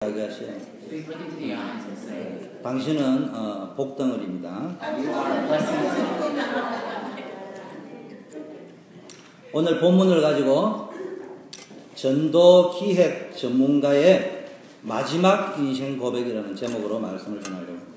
이야기하세요. 당신은 복덩어리입니다. 오늘 본문을 가지고 전도 기획 전문가의 마지막 인생 고백이라는 제목으로 말씀을 전하려고 합니다.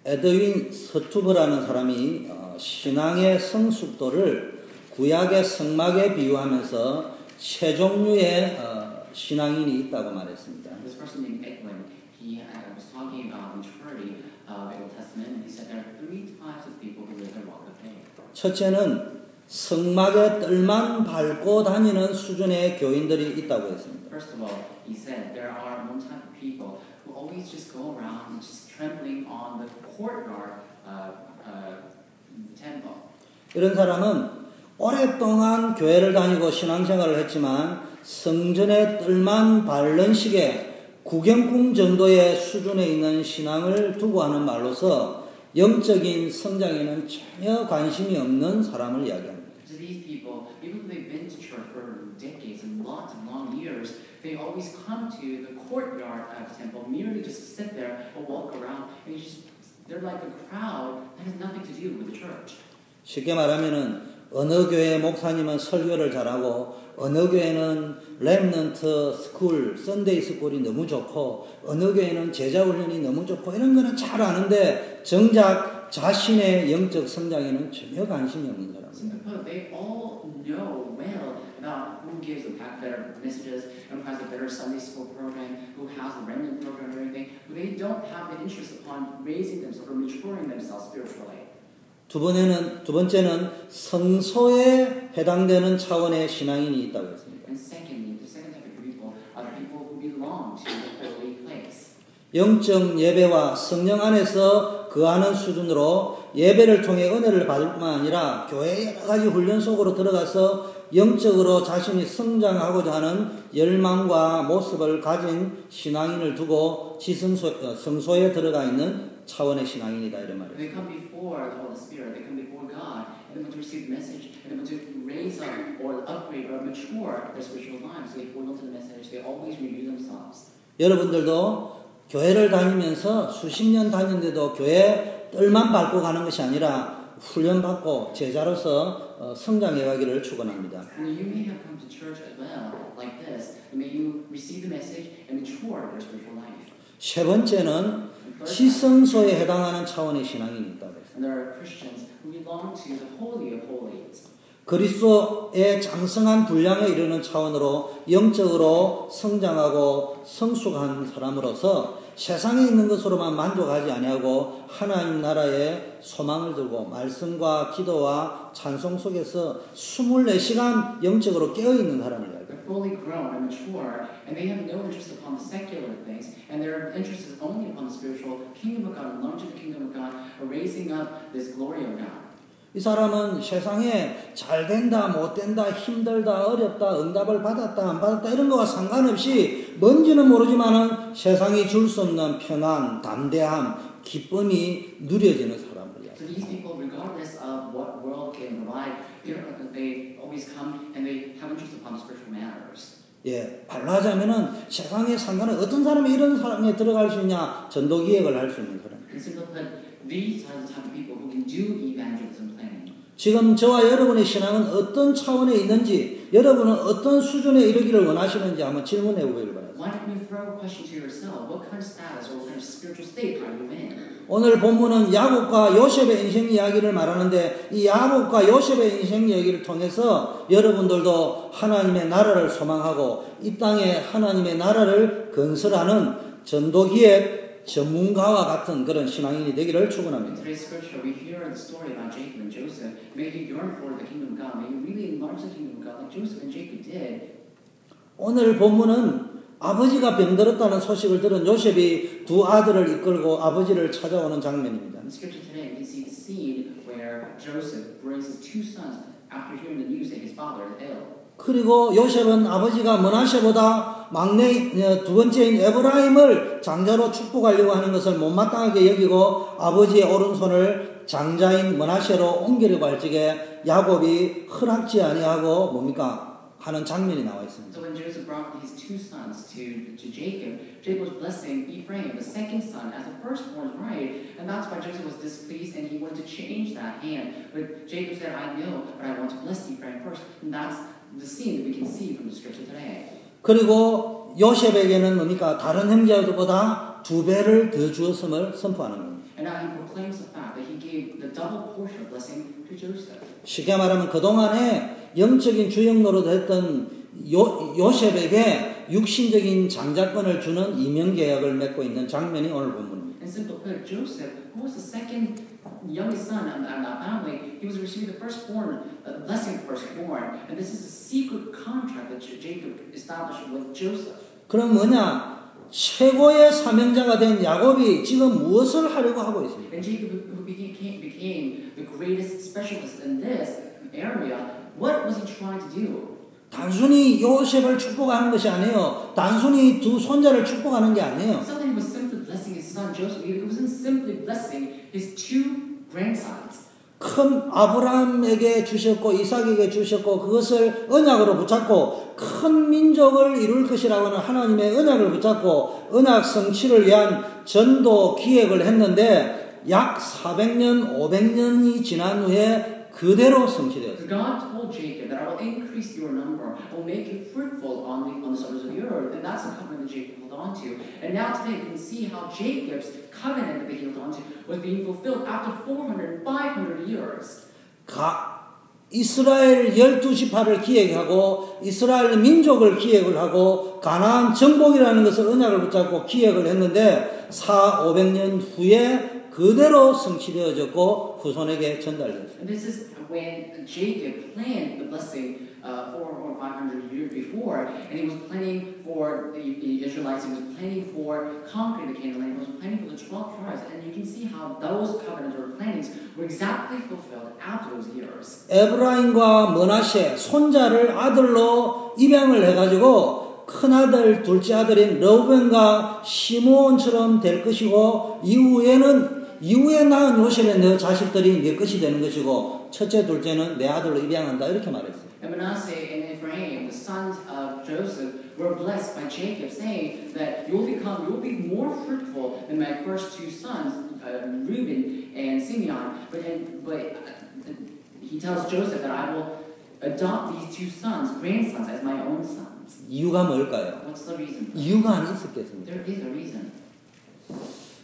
에드윈 서투브라는 사람이 신앙의 성숙도를 구약의 성막에 비유하면서 세 종류의 신앙인이 있다고 말했습니다. 첫째는 성막의 뜰만 밟고 다니는 수준의 교인들이 있다고 했습니다. First of all, he said there are one type of people who always just go around and just trembling on the courtyard temple. 이런 사람은 오랫동안 교회를 다니고 신앙생활을 했지만 성전의 뜰만 밟는 식의 구경꾼 정도의 수준에 있는 신앙을 두고 하는 말로서 영적인 성장에는 전혀 관심이 없는 사람을 이야기합니다. So these people, even though they've been to church for decades and lots of long years, they always come to the courtyard of the temple, merely just sit there or walk around, and they're like a crowd that has nothing to do with the church. 쉽게 말하면은 어느 교회 목사님은 설교를 잘하고 어느 교회는 렘넌트 스쿨, 썬데이 스쿨이 너무 좋고 어느 교회는 제자 훈련이 너무 좋고 이런 거는 잘 아는데 정작 자신의 영적 성장에는 전혀 관심이 없는 사람입니다. They all know well about who gives the better messages and who has a better Sunday school program, who has a remnant program and everything, but they don't have an interest upon raising themselves or maturing themselves spiritually. 두 번째는 성소에 해당되는 차원의 신앙인이 있다고 했습니다. And secondly, the second type of people are the people who belong to the holy place. 영적 예배와 성령 안에서 거하는 수준으로 예배를 통해 은혜를 받을 뿐만 아니라 교회의 여러 가지 훈련 속으로 들어가서 영적으로 자신이 성장하고자 하는 열망과 모습을 가진 신앙인을 두고 성소에 들어가 있는 차원의 신앙인이다 이런 말이에요. They come before the Holy Spirit, they come before God, and they want to receive the message, and they want to raise up or upgrade or mature their spiritual lives. So they hold on to the message, they always renew themselves. 여러분들도 교회를 다니면서 수십 년 다녔는데도 교회 뜰만 밟고 가는 것이 아니라 훈련받고 제자로서 성장해가기를 축원합니다. You may have come to church as well, like this, and may you receive the message and mature your spiritual life. 세 번째는 지성소에 해당하는 차원의 신앙인이 있다고 했습니다. And there are Christians who belong to the Holy of Holies. 그리스도의 장성한 분량에 이르는 차원으로 영적으로 성장하고 성숙한 사람으로서 세상에 있는 것으로만 만족하지 아니하고 하나님 나라에 소망을 두고 말씀과 기도와 찬송 속에서 24시간 영적으로 깨어있는 사람을 이야기합니다. They're fully grown and mature, and they have no interest upon the secular things, and their interest is only upon the spiritual kingdom of God, and launching the kingdom of God, or raising up this glory of God. 이 사람은 세상에 잘 된다, 못 된다, 힘들다, 어렵다, 응답을 받았다, 안 받았다 이런 거와 상관없이 뭔지는 모르지만은 세상이 줄 수 없는 평안, 담대함, 기쁨이 누려지는 사람들이야. So these people, regardless of what world can provide, they always come and they have interest upon the spiritual matters. 예, 말하자면은 세상에 상관은 어떤 사람이 이런 사람에 들어갈 수 있냐, 전도 기획을 할 수 있는 사람. And simply put, these are the type of people who can do evangelism planning. 지금 저와 여러분의 신앙은 어떤 차원에 있는지, 여러분은 어떤 수준에 이르기를 원하시는지 한번 질문해 보기를 바랍니다. Why don't you throw a question to yourself? What kind of status or what kind of spiritual state are you in? 오늘 본문은 야곱과 요셉의 인생 이야기를 말하는데 이 야곱과 요셉의 인생 이야기를 통해서 여러분들도 하나님의 나라를 소망하고 이 땅에 하나님의 나라를 건설하는 전도기획 전문가와 같은 그런 신앙인이 되기를 축원합니다. In today's scripture, we hear the story about Jacob and Joseph. May you yearn for the kingdom of God. May you really enlarge the kingdom of God like Joseph and Jacob did. 오늘 본문은 아버지가 병들었다는 소식을 들은 요셉이 두 아들을 이끌고 아버지를 찾아오는 장면입니다. In the scripture today, we see the scene where Joseph brings his two sons after hearing the news that his father is ill. 그리고 요셉은 아버지가 므낫세보다 막내 두 번째인 에브라임을 장자로 축복하려고 하는 것을 못마땅하게 여기고 아버지의 오른손을 장자인 므낫세로 옮기려고 할 적에 야곱이 허락지 아니하고 뭡니까? 하는 장면이 나와 있습니다. So when Joseph brought his two sons to Jacob, Jacob was blessing Ephraim, the second son, as the firstborn's right, and that's why Joseph was displeased and he wanted to change that hand. But Jacob said, I know, but I want to bless Ephraim first. And that's the scene that we can see from the scripture today. 그리고 요셉에게는 뭡니까? 다른 형제들보다 2배를 더 주었음을 선포하는 겁니다. And now he proclaims the fact that he gave the double portion of blessing to Joseph. 쉽게 말하면 그동안에 영적인 주역 노릇했던 요셉에게 육신적인 장자권을 주는 이명계약을 맺고 있는 장면이 오늘 본문입니다. And simple put, Joseph, who was the second youngest son of that family, he was receiving the firstborn, blessing the firstborn. And this is a secret contract that Jacob established with Joseph. 그럼 뭐냐? 최고의 사명자가 된 야곱이 지금 무엇을 하려고 하고 있습니까? And Jacob, who became the greatest specialist in this area, what was he trying to do? 단순히 요셉을 축복하는 것이 아니에요. 단순히 두 손자를 축복하는 게 아니에요. It's not that he was simply blessing his son Joseph. He wasn't simply blessing his two grandsons. 큰 아브라함에게 주셨고 이삭에게 주셨고 그것을 언약으로 붙잡고 큰 민족을 이룰 것이라고 하는 하나님의 언약을 붙잡고 언약 성취를 위한 전도 기획을 했는데 약 400년, 500년이 지난 후에 그대로 성취되었습니다. God told Jacob that I will increase your number, I will make you fruitful on the surface of the earth, and that's the covenant that Jacob held on to. And now today we can see how Jacob's covenant that he held on to was being fulfilled after 400, 500 years. 이스라엘 12지파를 기획하고 이스라엘 민족을 기획을 하고 가나안 정복이라는 것을 언약을 붙잡고 기획을 했는데 500년 후에 그대로 성취되어졌고 후손에게 전달되었습니다. And this is when Jacob planned the blessing 400 or 500 years before, and he was planning for the Israelites, he was planning for conquering the Canaan land, he was planning for the 12 tribes, and you can see how those covenants or plannings were exactly fulfilled after those years. 에브라임과 므낫세 손자를 아들로 입양을 해가지고 큰아들, 둘째 아들인 르우벤과 시므온처럼 될 것이고 이후에 낳은 요셉의 너 자식들이 내 것이 되는 것이고 첫째, 둘째는 내 아들로 입양한다 이렇게 말했어요. And Manasseh and Ephraim, the sons of Joseph, were blessed by Jacob, saying that you'll be more fruitful than my first two sons, Reuben and Simeon. But he tells Joseph that I will adopt these two sons, grandsons, as my own sons. 이유가 뭘까요? What's the reason? 이유가 안 있었겠습니까? There is a reason.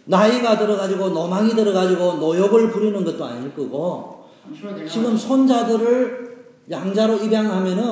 나이가 들어가지고 노망이 들어가지고 노욕을 부리는 것도 아닐 거고 I'm sure they're 지금 not. 손자들을 양자로 입양하면은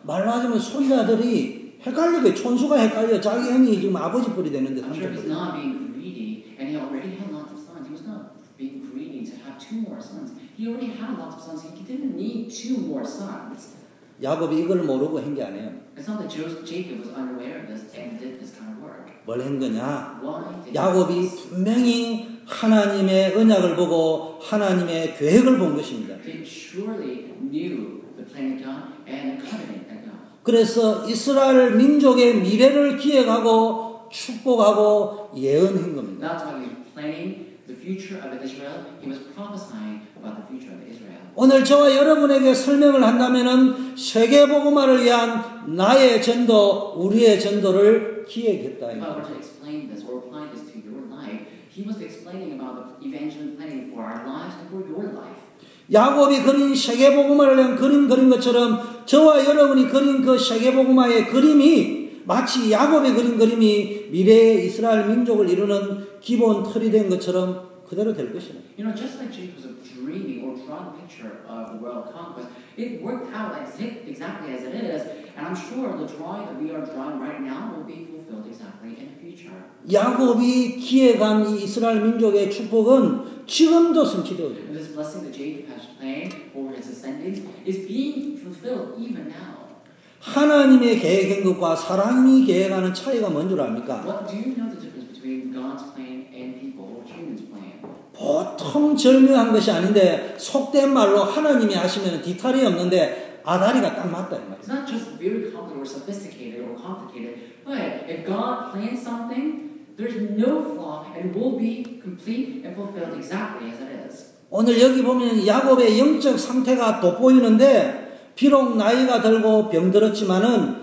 말로 하자면 손자들이 헷갈리게 촌수가 헷갈려 자기 형이 지금 아버지 뿔이 되는데 I'm sure he's not being greedy, and he already had lots of sons. He was not being greedy to have two more sons. He already had lots of sons. He didn't need two more sons. 야곱이 이걸 모르고 한 게 아니에요. It's not that Jacob was unaware of this and did this kind of work. 뭘 한 거냐? Why did 야곱이 분명히 하나님의 언약을 보고 하나님의 계획을 본 것입니다. Jacob surely knew the plan of God and the covenant of God. 그래서 이스라엘 민족의 미래를 기획하고 축복하고 예언한 겁니다. That's why he was planning the future of Israel. He was prophesying about the future of Israel. 오늘 저와 여러분에게 설명을 한다면은 세계복음화를 위한 나의 전도, 우리의 전도를 기획했다. If I were to explain this or apply this to your life, he was explaining about the evangelism planning for our lives and for your life. 야곱이 그린 세계복음화를 위한 그림 그린 것처럼 저와 여러분이 그린 그 세계복음화의 그림이 마치 야곱이 그린 그림이 미래의 이스라엘 민족을 이루는 기본 틀이 된 것처럼 그대로 될 것이다. You know, just like Jacob was dreaming or drawing a picture of the world conquest, it worked out exactly as it is, and I'm sure the drawing that we are drawing right now will be fulfilled exactly in the future. 야곱이 기획한 이 이스라엘 민족의 축복은 지금도 성취되어져 있습니다. This blessing that Jacob has planned for his descendants is being fulfilled even now. 하나님의 계획한 것과 사람이 계획하는 차이가 뭔 줄 압니까? What do you know the difference between God's plan and people or humans' plan? 보통 절묘한 것이 아닌데 속된 말로 하나님이 하시면 뒤탈이 없는데 아다리가 딱 맞다 이 말이에요. It's not just very complicated or sophisticated or complicated, but if God plans something, there's no flaw and it will be complete and fulfilled exactly as it is. 오늘 여기 보면 야곱의 영적 상태가 돋보이는데 비록 나이가 들고 병들었지만은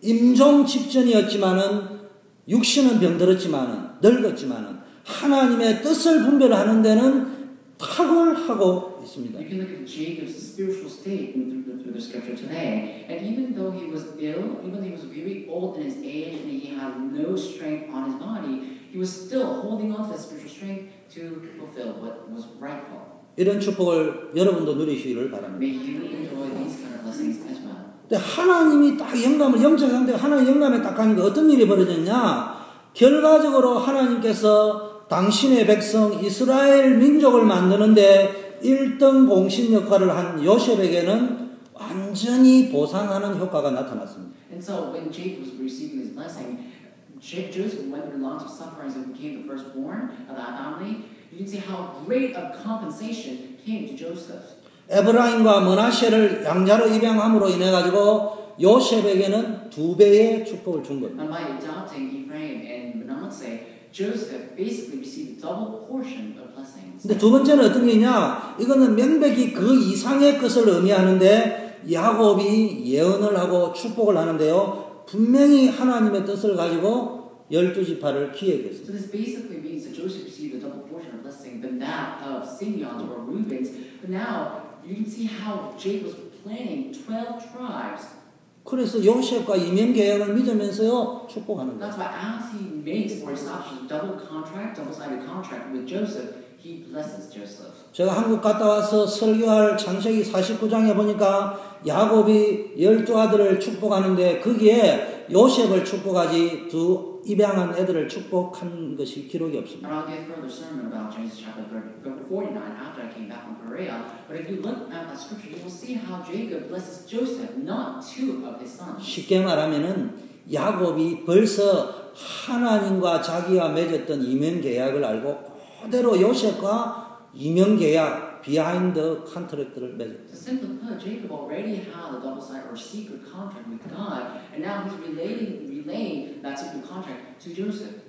임종 직전이었지만은 육신은 병들었지만은 늙었지만은 하나님의 뜻을 분별하는 데는 탁월하고 있습니다. You can look at Jacob's spiritual state through the scripture today, and even though he was ill, even though he was very old in his age and he had no strength on his body, he was still holding on to that spiritual strength to fulfill what was rightful. 이런 축복을 여러분도 누리시기를 바랍니다. May you enjoy these kind of blessings as well. 근데 하나님이 딱 영감을 영적 상태가 하나님 영감에 딱 가니까 어떤 일이 벌어졌냐? 결과적으로 하나님께서 당신의 백성 이스라엘 민족을 만드는데 1등 공신 역할을 한 요셉에게는 완전히 보상하는 효과가 나타났습니다. And so when Jacob was receiving his blessing, Joseph went through lots of sufferings and became the firstborn of that family. You can see how great a compensation came to Joseph. 에브라임과 므낫세를 양자로 입양함으로 인해 가지고 요셉에게는 2배의 축복을 준 겁니다. And by adopting Ephraim and Manasseh, Joseph basically received a double portion of blessings. 근데 두 번째는 어떤 게 있냐? 이거는 명백히 그 이상의 것을 의미하는데 야곱이 예언을 하고 축복을 하는데요. 분명히 하나님의 뜻을 가지고 12지파를 기획했습니다. So this basically means that Joseph received a double portion of blessing than that of Simeon's or Reuben's. But now you can see how Jacob was planning 12 tribes. 그래서 요셉과 이면 계약을 맺으면서요 축복하는 거예요. That's why as he makes or establishes a double-sided contract with Joseph, he blesses Joseph. 제가 한국 갔다 와서 설교할 창세기 49장에 보니까 야곱이 12아들을 축복하는데 거기에 요셉을 축복하지 두 입양한 애들을 축복한 것이 기록이 없습니다. And I'll give further sermon about Genesis chapter 49 after I came back from Korea. But if you look at that scripture, you will see how Jacob blesses Joseph, not two of his sons. 쉽게 말하면은 야곱이 벌써 하나님과 자기가 맺었던 이면 계약을 알고 그대로 요셉과 이면 계약 비하인드 컨트랙트를 맺었다. To simply put, Jacob already had a double-sided or secret contract with God, and now he's relaying that secret contract to Joseph.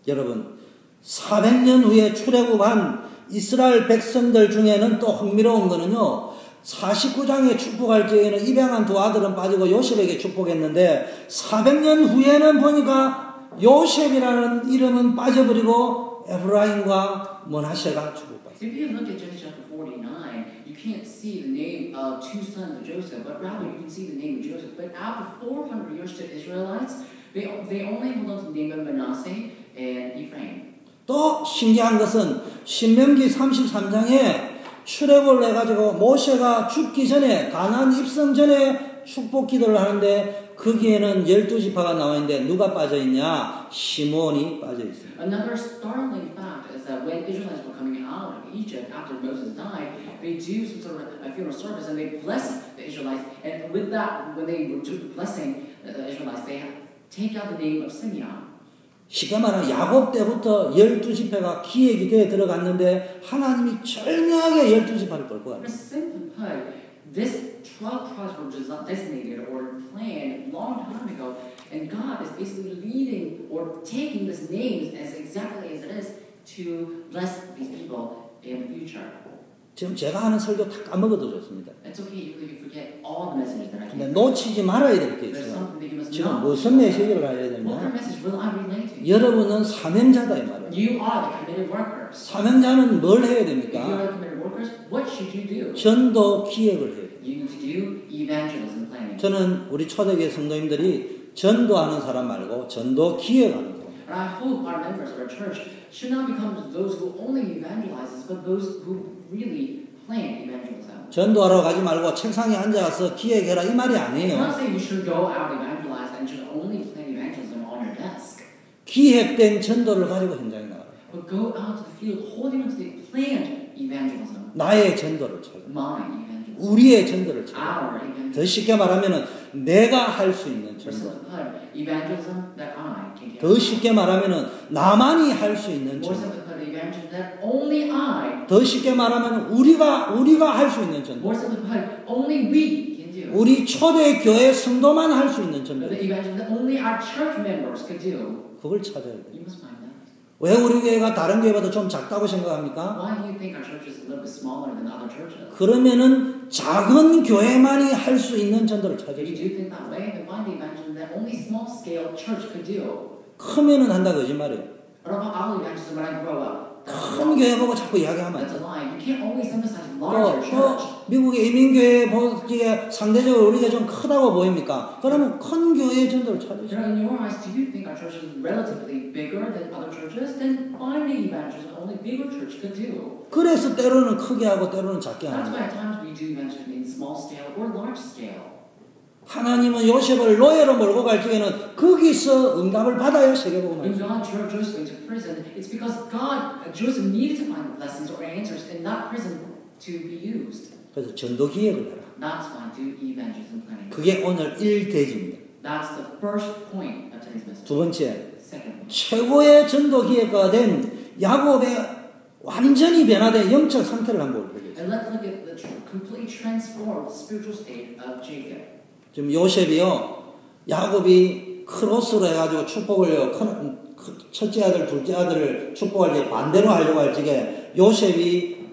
여러분 400년 후에 출애굽한 이스라엘 백성들 중에는 또 흥미로운 거는요. 49장에 축복할 때에는 입양한 두 아들은 빠지고 요셉에게 축복했는데 400년 후에는 보니까 요셉이라는 이름은 빠져버리고 에브라임과 므낫세가 축복받았어요. If you look at Genesis chapter 49, you can't see the name of two sons of Joseph, but rather you can see the name of Joseph. But after 400 years to Israelites, they only hold on to the name of Manasseh and Ephraim. 또 신기한 것은 신명기 33장에 출애굽을 해가지고 모세가 죽기 전에 가나안 입성 전에 축복 기도를 하는데 거기에는 12지파가 나와 있는데 누가 빠져 있냐? 시몬이 빠져 있습니다. Another startling fact is that when Israelites were coming out of Egypt after Moses died, they do some sort of a funeral service and they bless the Israelites. And with that, when they were blessing the Israelites, they take out the name of Simeon. 쉽게 말하면 야곱 때부터 12지파가 기획이 되어 들어갔는데 하나님이 절묘하게 12지파를 끌고 갑니다. Simply put, this 12 tribes were designated or planned long time ago, and God is basically leading or taking these names as exactly as it is to bless these people in the future. 지금 제가 하는 설교 다 까먹어도 좋습니다. It's okay if you forget all the messages that I 근데 gave. 놓치지 말아야 될 게 There's 있어요. something that you must 지금 know. 무슨 메시지를 해야 What kind 되냐? of message will I relay to you? 여러분은 사명자다 이 말이에요. You are the committed workers. 사명자는 뭘 해야 If you 됩니까? are the committed workers, what should you do? 전도 기획을 해야 돼요. You need to do evangelism planning. 저는 우리 초대교회 성도님들이 전도하는 사람 말고 전도 기획하는 사람. And I hope our members of our church should not become those who only evangelizes, but those who really plan evangelism. 전도하러 가지 말고 책상에 앉아서 기획해라 이 말이 I'm 아니에요. not saying you should go out evangelize and should only plan evangelism on your desk, 기획된 전도를 가지고 현장에 나가라. but go out to the field holding on to the planned evangelism, 나의 전도를 찾아. my evangelism, 우리의 전도를 찾아. our evangelism. 더 쉽게 말하면은 내가 할 수 있는 For 전도. simply put, evangelism that I can 더 get. 쉽게 말하면은 나만이 할 수 있는 More 전도. simply put, evangelism that only I. 더 쉽게 말하면 우리가 할 수 있는 전도. More simply put, only we can do. 우리 초대 교회 성도만 할 수 있는 전도. The evangelism that only our church members could do. 그걸 찾아야 돼. You must find that. 왜 우리 교회가 다른 교회보다 좀 작다고 생각합니까? Why do you think our church is a little bit smaller than other churches? 그러면은 작은 교회만이 할 수 있는 전도를 If you 찾으시죠. do think that way, then why do you imagine that only small-scale church could do? 크면은 한다 거짓말이에요. What about our evangelism when I grow up? 큰 교회 보고 자꾸 이야기하면 안 That's a 돼요. lie. You can't always emphasize larger 또 church. 미국의 이민교회 보기에 상대적으로 우리가 좀 크다고 보입니까? 그러면 큰 교회의 전도를 찾으시죠. In your eyes, do you think our church is relatively bigger than other churches? Then find the evangelism only bigger church could do. 그래서 때로는 크게 하고 때로는 작게 That's 하는 why 거예요. at times we do evangelism in small scale or large scale. 하나님은 요셉을 노예로 몰고 갈 적에는 거기서 응답을 받아야 세계복음을 When 할 수 있어요. God threw Joseph into prison, it's because Joseph needed to find blessings or answers in that prison to be used. 그래서 전도 기획을 해라. That's why do evangelism planning. 그게 오늘 1대지입니다. That's the first point of today's message. 두 번째, Second, 최고의 전도 기획가 된 야곱의 완전히 변화된 영적 상태를 한번 보겠습니다. and let's look at the completely transformed spiritual state of Jacob. 지금 요셉이요, 야곱이 크로스로 해가지고 축복을요, 첫째 아들, 둘째 아들을 축복할 때 반대로 하려고 할 적에 요셉이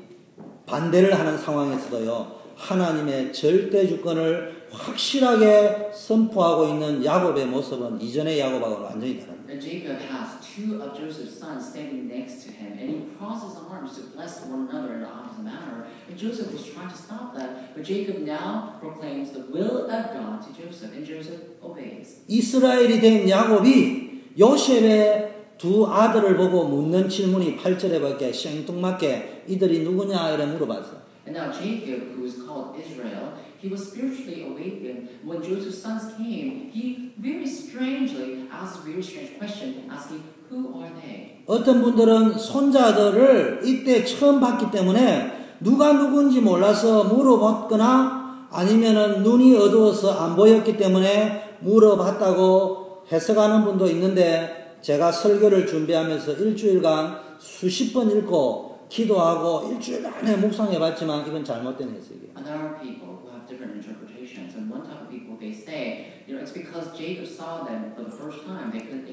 반대를 하는 상황에서도요, 하나님의 절대 주권을 확실하게 선포하고 있는 야곱의 모습은 이전의 야곱하고는 완전히 다릅니다. And Jacob has two of Joseph's sons standing next to him, and he crosses arms to bless one another in the opposite manner. And Joseph was trying to stop that, but Jacob now proclaims the will of God to Joseph, and Joseph obeys. 이스라엘이 된 야곱이 요셉의 두 아들을 보고 묻는 질문이 8절에 밖에 생뚱맞게 이들이 누구냐 이래 물어봤어요. And now Jacob, who is called Israel, he was spiritually awakened. When Joseph's sons came, he very strangely asked a very strange question, asking, who are they? 어떤 분들은 손자들을 이때 처음 봤기 때문에 누가 누군지 몰라서 물어봤거나 아니면은 눈이 어두워서 안 보였기 때문에 물어봤다고 해석하는 분도 있는데 제가 설교를 준비하면서 일주일간 수십 번 읽고 기도하고 일주일 안에 묵상해봤지만 이건 잘못된 해석이에요. And there are people who have different interpretations. And one type of people, they say, it's because Jacob saw them for the first time. He couldn't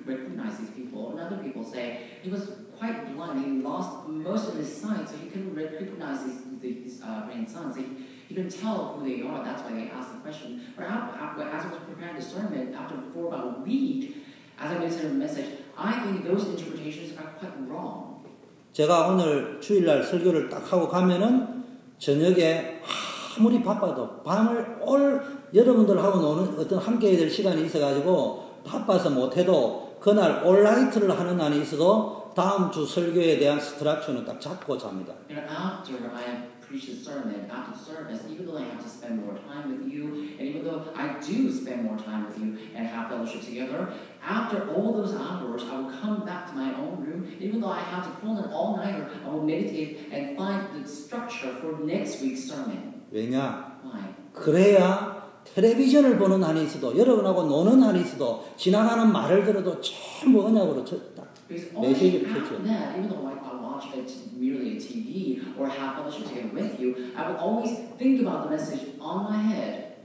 recognize these people. And other people say he was quite blind. He lost most of his sight, so he couldn't recognize these grandsons. He couldn't tell who they are. That's why they asked the question. But as I was preparing the sermon, for about a week, as I mentioned in the message, I think those interpretations are quite wrong. 제가 오늘 주일날 설교를 딱 하고 가면은 저녁에 아무리 바빠도 밤을 여러분들하고 노는 어떤 함께 해야 될 시간이 있어가지고 바빠서 못해도 그날 올라이트를 하는 날이 있어도 다음 주 설교에 대한 스트럭처는 딱 잡고 잡니다. After I preach the sermon, after the service, even though I have to spend more time with you, and even though I do spend more time with you and have fellowship together, after all those hours, I will come back to my own room. Even though I have to pull an all-nighter, I will meditate and find the structure for next week's sermon. 왜냐? Why? 그래야 텔레비전을 보는 한이 있어도 여러분하고 노는 한이 있어도 지나가는 말을 들어도 전부 언약으로 딱 Because only 메시지를 after 펼쳐요. that, even though I watch merely a TV or have fellowship together with you, I will always think about the message on my head.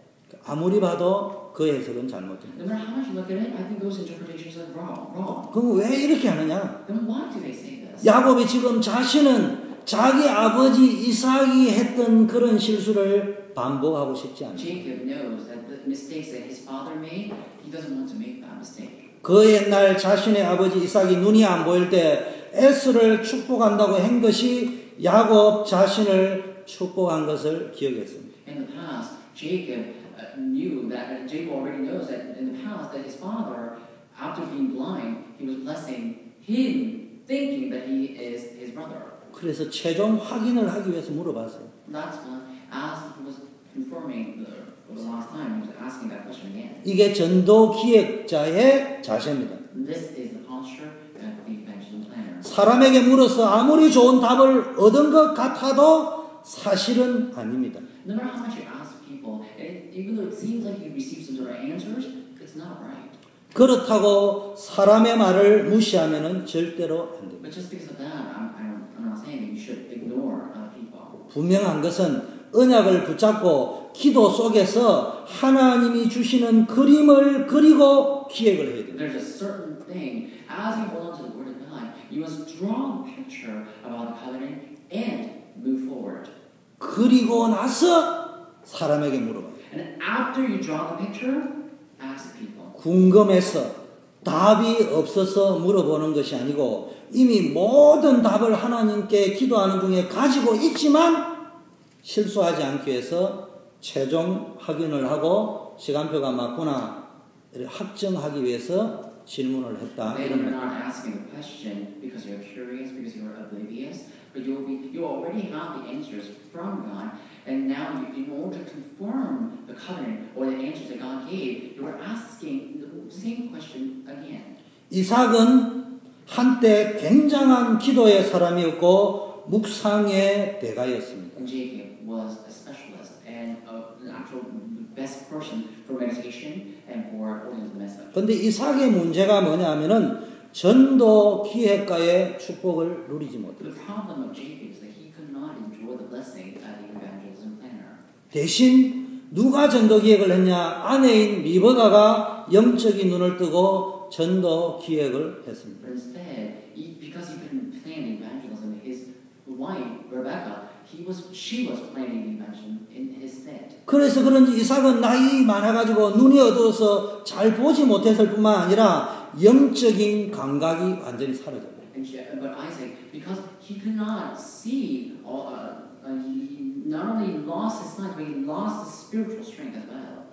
아무리 봐도 그 해석은 잘못됩니다. No matter how much you look at it, I think those interpretations are wrong. 그럼 왜 이렇게 하느냐? Then why do they say this? 야곱이 지금 자신은 자기 아버지 이삭이 했던 그런 실수를 반복하고 싶지 않아요. Jacob knows that the mistakes that his father made, he doesn't want to make that mistake. 그 옛날 자신의 아버지 이삭이 눈이 안 보일 때 에스를 축복한다고 한 것이 야곱 자신을 축복한 것을 기억했습니다. In the past, Jacob already knows that in the past that his father, after being blind, he was blessing him, thinking that he is his brother. 그래서 최종 확인을 하기 위해서 물어봤어요. That's why, as he was confirming for the last time, he was asking that question again. 이게 전도 기획자의 자세입니다. This is the posture of the evangelism planner. 사람에게 물어서 아무리 좋은 답을 얻은 것 같아도 사실은 아닙니다. No matter how much you ask people, even though it seems like you receive some sort of answers, it's not right. 그렇다고 사람의 말을 무시하면은 절대로 안 됩니다. But just because of that, I'm not saying that you should ignore other people. 분명한 것은 언약을 붙잡고 기도 속에서 하나님이 주시는 그림을 그리고 기획을 해야 됩니다. There's a certain thing, as you hold on to the Word of God, God, you must draw a picture about the covenant and move forward. 그리고 나서 사람에게 물어봐요. And after you draw the picture, ask people. 궁금해서 답이 없어서 물어보는 것이 아니고 이미 모든 답을 하나님께 기도하는 중에 가지고 있지만 실수하지 않기 위해서 최종 확인을 하고 시간표가 맞구나 확정하기 위해서 질문을 했다. Then you're not asking the question because you're curious, because you're oblivious, but you already have the answers from God, and now in order to confirm the covenant or the answers that God gave, you are asking the same question again. 이삭은 한때 굉장한 기도의 사람이었고 묵상의 대가였습니다. And Jacob was a specialist and an actual best person for meditation and for holding the message. 그런데 이삭의 문제가 뭐냐면은 전도 기획가의 축복을 누리지 못했어요. The problem of Jacob is that he could not enjoy the blessing as the evangelism planner. 대신 누가 전도 기획을 했냐? 아내인 리브가가 영적인 눈을 뜨고 전도 기획을 했습니다. But instead, because he couldn't plan evangelism, his wife Rebecca, she was planning evangelism in his stead. 그래서 그런지 이삭은 나이 많아가지고 눈이 어두워서 잘 보지 못했을 뿐만 아니라 영적인 감각이 완전히 사라졌어요. But Isaac, because he could not see, he not only lost his sight, but he lost his spiritual strength as well.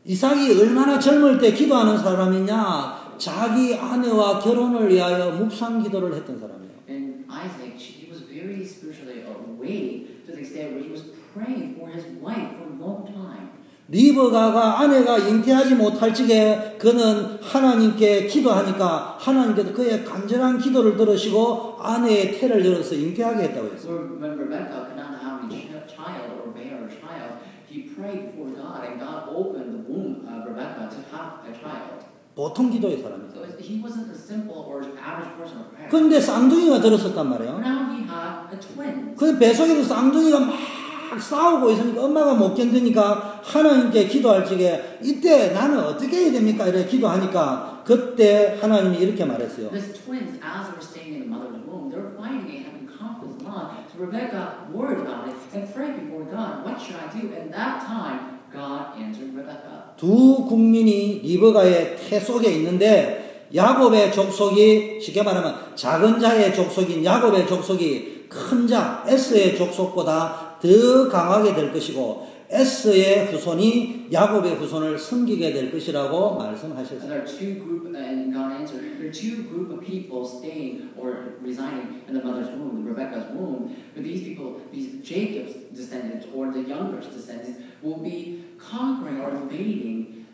이삭이 얼마나 젊을 때 기도하는 사람이냐? 자기 아내와 결혼을 위하여 묵상 기도를 했던 사람이에요. And Isaac, he was very spiritually awake to the extent where he was praying for his wife for a long time. 리브가가 아내가 잉태하지 못할 적에 그는 하나님께 기도하니까 하나님께서 그의 간절한 기도를 들으시고 아내의 태를 열어서 잉태하게 했다고 했어요. When Rebecca could not have a child or bear a child, he prayed before God, and God opened the womb of Rebecca to have a child. 보통 기도의 사람이죠. So he wasn't a simple or average person of prayer. 그런데 쌍둥이가 들었었단 말이에요. Now he had a twin. 그 뱃속에서 쌍둥이가 막 싸우고 있으니까 엄마가 못 견디니까 하나님께 기도할 적에 이때 나는 어떻게 해야 됩니까? 이렇게 기도하니까 그때 하나님이 이렇게 말했어요. These twins, as they were staying in the mother's womb, they were fighting and having conflict with God. So Rebecca worried about it and prayed before God, what should I do? And that time, God answered Rebecca. 두 국민이 리브가의 태 속에 있는데 야곱의 족속이 쉽게 말하면 작은 자의 족속인 야곱의 족속이 큰 자 에스의 족속보다 더 강하게 될 것이고 에스의 후손이 야곱의 후손을 섬기게 될 것이라고 말씀하셨어요. There are two group, and God answered, there are two group of people staying or residing in the mother's womb, Rebecca's womb. But these people, these Jacob's descendants or the youngest descendants, will be conquering or invading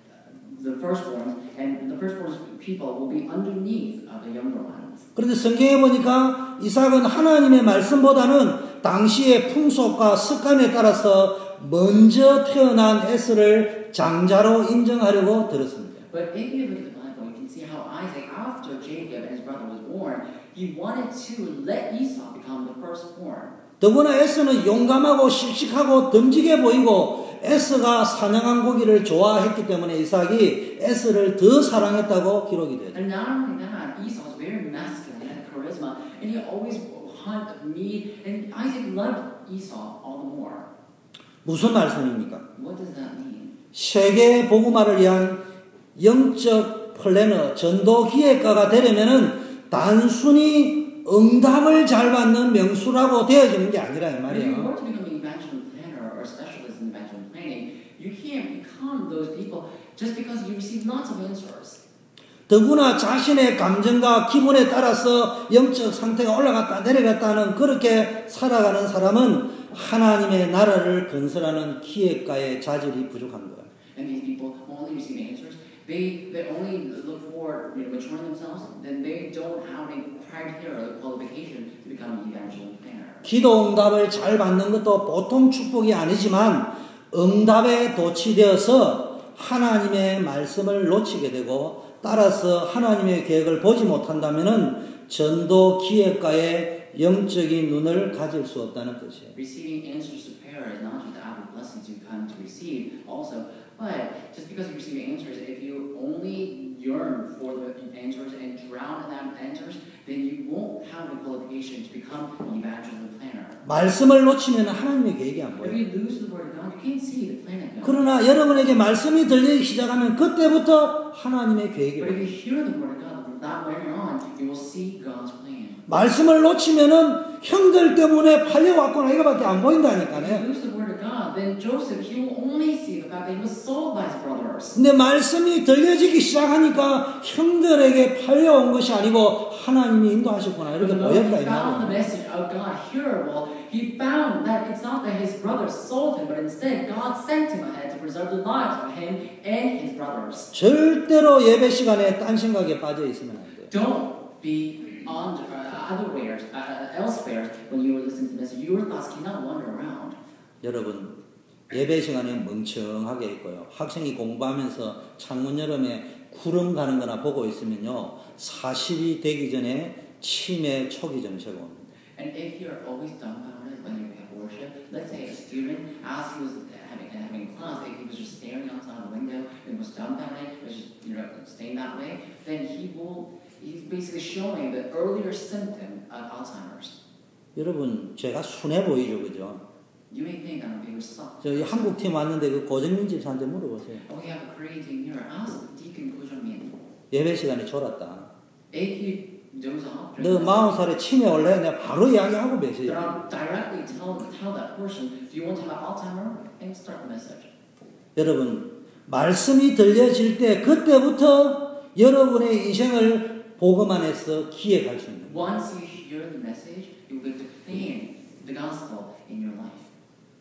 the firstborn, and the firstborn people will be underneath the younger ones. 그런데 성경에 보니까 이삭은 하나님의 말씀보다는 당시의 풍속과 습관에 따라서 먼저 태어난 에스를 장자로 인정하려고 들었습니다. But if you look at the Bible, you can see how Isaac, after Jacob and his brother was born, he wanted to let Esau become the firstborn. 더구나 에스는 용감하고 씩씩하고 듬직해 보이고 에스가 사냥한 고기를 좋아했기 때문에 이삭이 에스를 더 사랑했다고 기록이 되죠. And not only that, Esau was very masculine, had charisma, and he always hunted meat, and Isaac loved Esau all the more. 무슨 말씀입니까? What does that mean? 세계 복음화를 위한 영적 플래너, 전도 기획가가 되려면은 단순히 응답을 잘 받는 명수라고 되어지는 게 아니라 이 If you 말이에요. want to become an evangelism planner or a specialist in evangelism planning, you can't become those people just because you receive lots of answers. 더구나 자신의 감정과 기분에 따라서 영적 상태가 올라갔다 내려갔다는 그렇게 살아가는 사람은 하나님의 나라를 건설하는 기획가의 자질이 부족한 거예요. And these people only receive answers. They only look for maturing themselves. Then they don't have any criteria or qualification to become an evangelism planner. 기도 응답을 잘 받는 것도 보통 축복이 아니지만 응답에 도취되어서 하나님의 말씀을 놓치게 되고 따라서 하나님의 계획을 보지 못한다면은 전도 기획가의 영적인 눈을 가질 수 없다는 뜻이에요. Receiving answers to prayer is not just the outward blessings you come to receive also, but just because you receive answers, if you only yearn for the answers and drown in that answers, then you won't have the qualification to become an evangelism planner. 말씀을 놓치면 하나님의 계획이 안 If 보여요. you lose the word of God, you can't see the plan of God. 그러나 여러분에게 말씀이 들리기 시작하면 그때부터 하나님의 계획이 But if 보여요. you hear the word of God from that point on, you will see God's plan. 말씀을 놓치면은 형들 때문에 팔려왔구나 이거밖에 안 If 보인다니까요. you lose the word of God, then Joseph, he will only see the fact that he was sold by his brothers. 근데 말씀이 들려지기 시작하니까 형들에게 팔려온 것이 아니고 하나님이 인도하셨구나 But 이렇게 the moment 보였다 he 이 found the 말이에요. message of God hearable, he found that it's not that his brothers sold him, but instead God sent him ahead to preserve the lives of him and his brothers. 절대로 예배 시간에 딴 생각에 빠져 있으면 안 돼요. Don't be on elsewhere when you are listening to the message. Your thoughts cannot wander around. 여러분 예배 시간에 멍청하게 있고요. 학생이 공부하면서 창문 여름에 구름 가는 거나 보고 있으면요. 40이 되기 전에 치매 초기 증세가 옵니다. And if you're always dumbfounded when you have worship, let's say a student, as he was having class, if he was just staring outside the window and was dumbfounded, was just staying that way, then he's basically showing the earlier symptom of Alzheimer's. 여러분 제가 순해 보이죠, 그죠? You may think I'm being soft. 저희 한국 팀 왔는데 그 고정민 집사한테 물어보세요. We have a Korean team here. Ask Deacon Ko Jung-min. 예배 시간에 졸았다. If you doze off, 너 40살에 치매 올래? 내가 바로 이야기하고 메시지. directly tell that person, do you want to have Alzheimer? And start the message. 여러분 말씀이 들려질 때 그때부터 여러분의 인생을 복음 안에서 기획할 수 있는 거예요. Once you hear the message, you will plan the gospel in your life.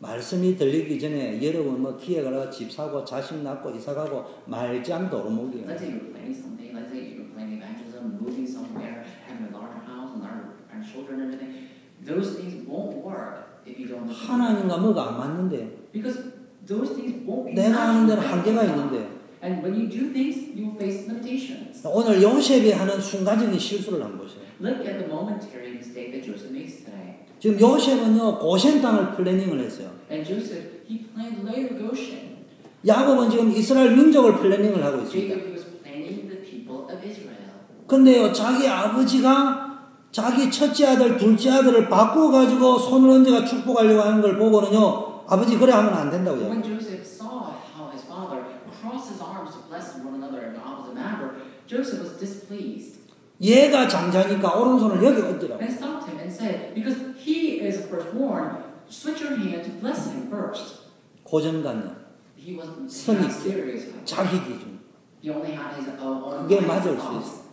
말씀이 들리기 전에 여러분 뭐 기획을 하고 집 사고 자식 낳고 이사 가고 말짱 도루묵이에요. Let's say you're planning something. Let's say you're planning evangelism, moving somewhere, having a larger house and our children and everything. Those things won't work if you don't. 하나님과 뭐가 안 맞는데. Because those things won't be. 내가 하는 데는 한계가 있는데. And when you do things, you will face limitations. 오늘 요셉이 하는 순간적인 실수를 한번 보세요. Look at the momentary mistake that Joseph makes today. 지금 요셉은요 고센 땅을 플래닝을 했어요. And Joseph, he planned later Goshen. 야곱은 지금 이스라엘 민족을 플래닝을 하고 있습니다. Jacob, he was planning the people of Israel. 근데요 자기 아버지가 자기 첫째 아들, 둘째 아들을 바꿔가지고 손을 얹어가 축복하려고 하는 걸 보고는요 아버지 그래 하면 안 된다고요. When Joseph saw how his father crossed his arms to bless one another in the opposite manner, Joseph was displeased. 얘가 장자니까 오른손을 여기 얹으라고. And stopped him and said, because he is a firstborn, switch your hand to bless him first. 고정관념, He wasn't 선입견, serious. 자기 기준. He only had his own 그게 맞을 수 thoughts. 있어.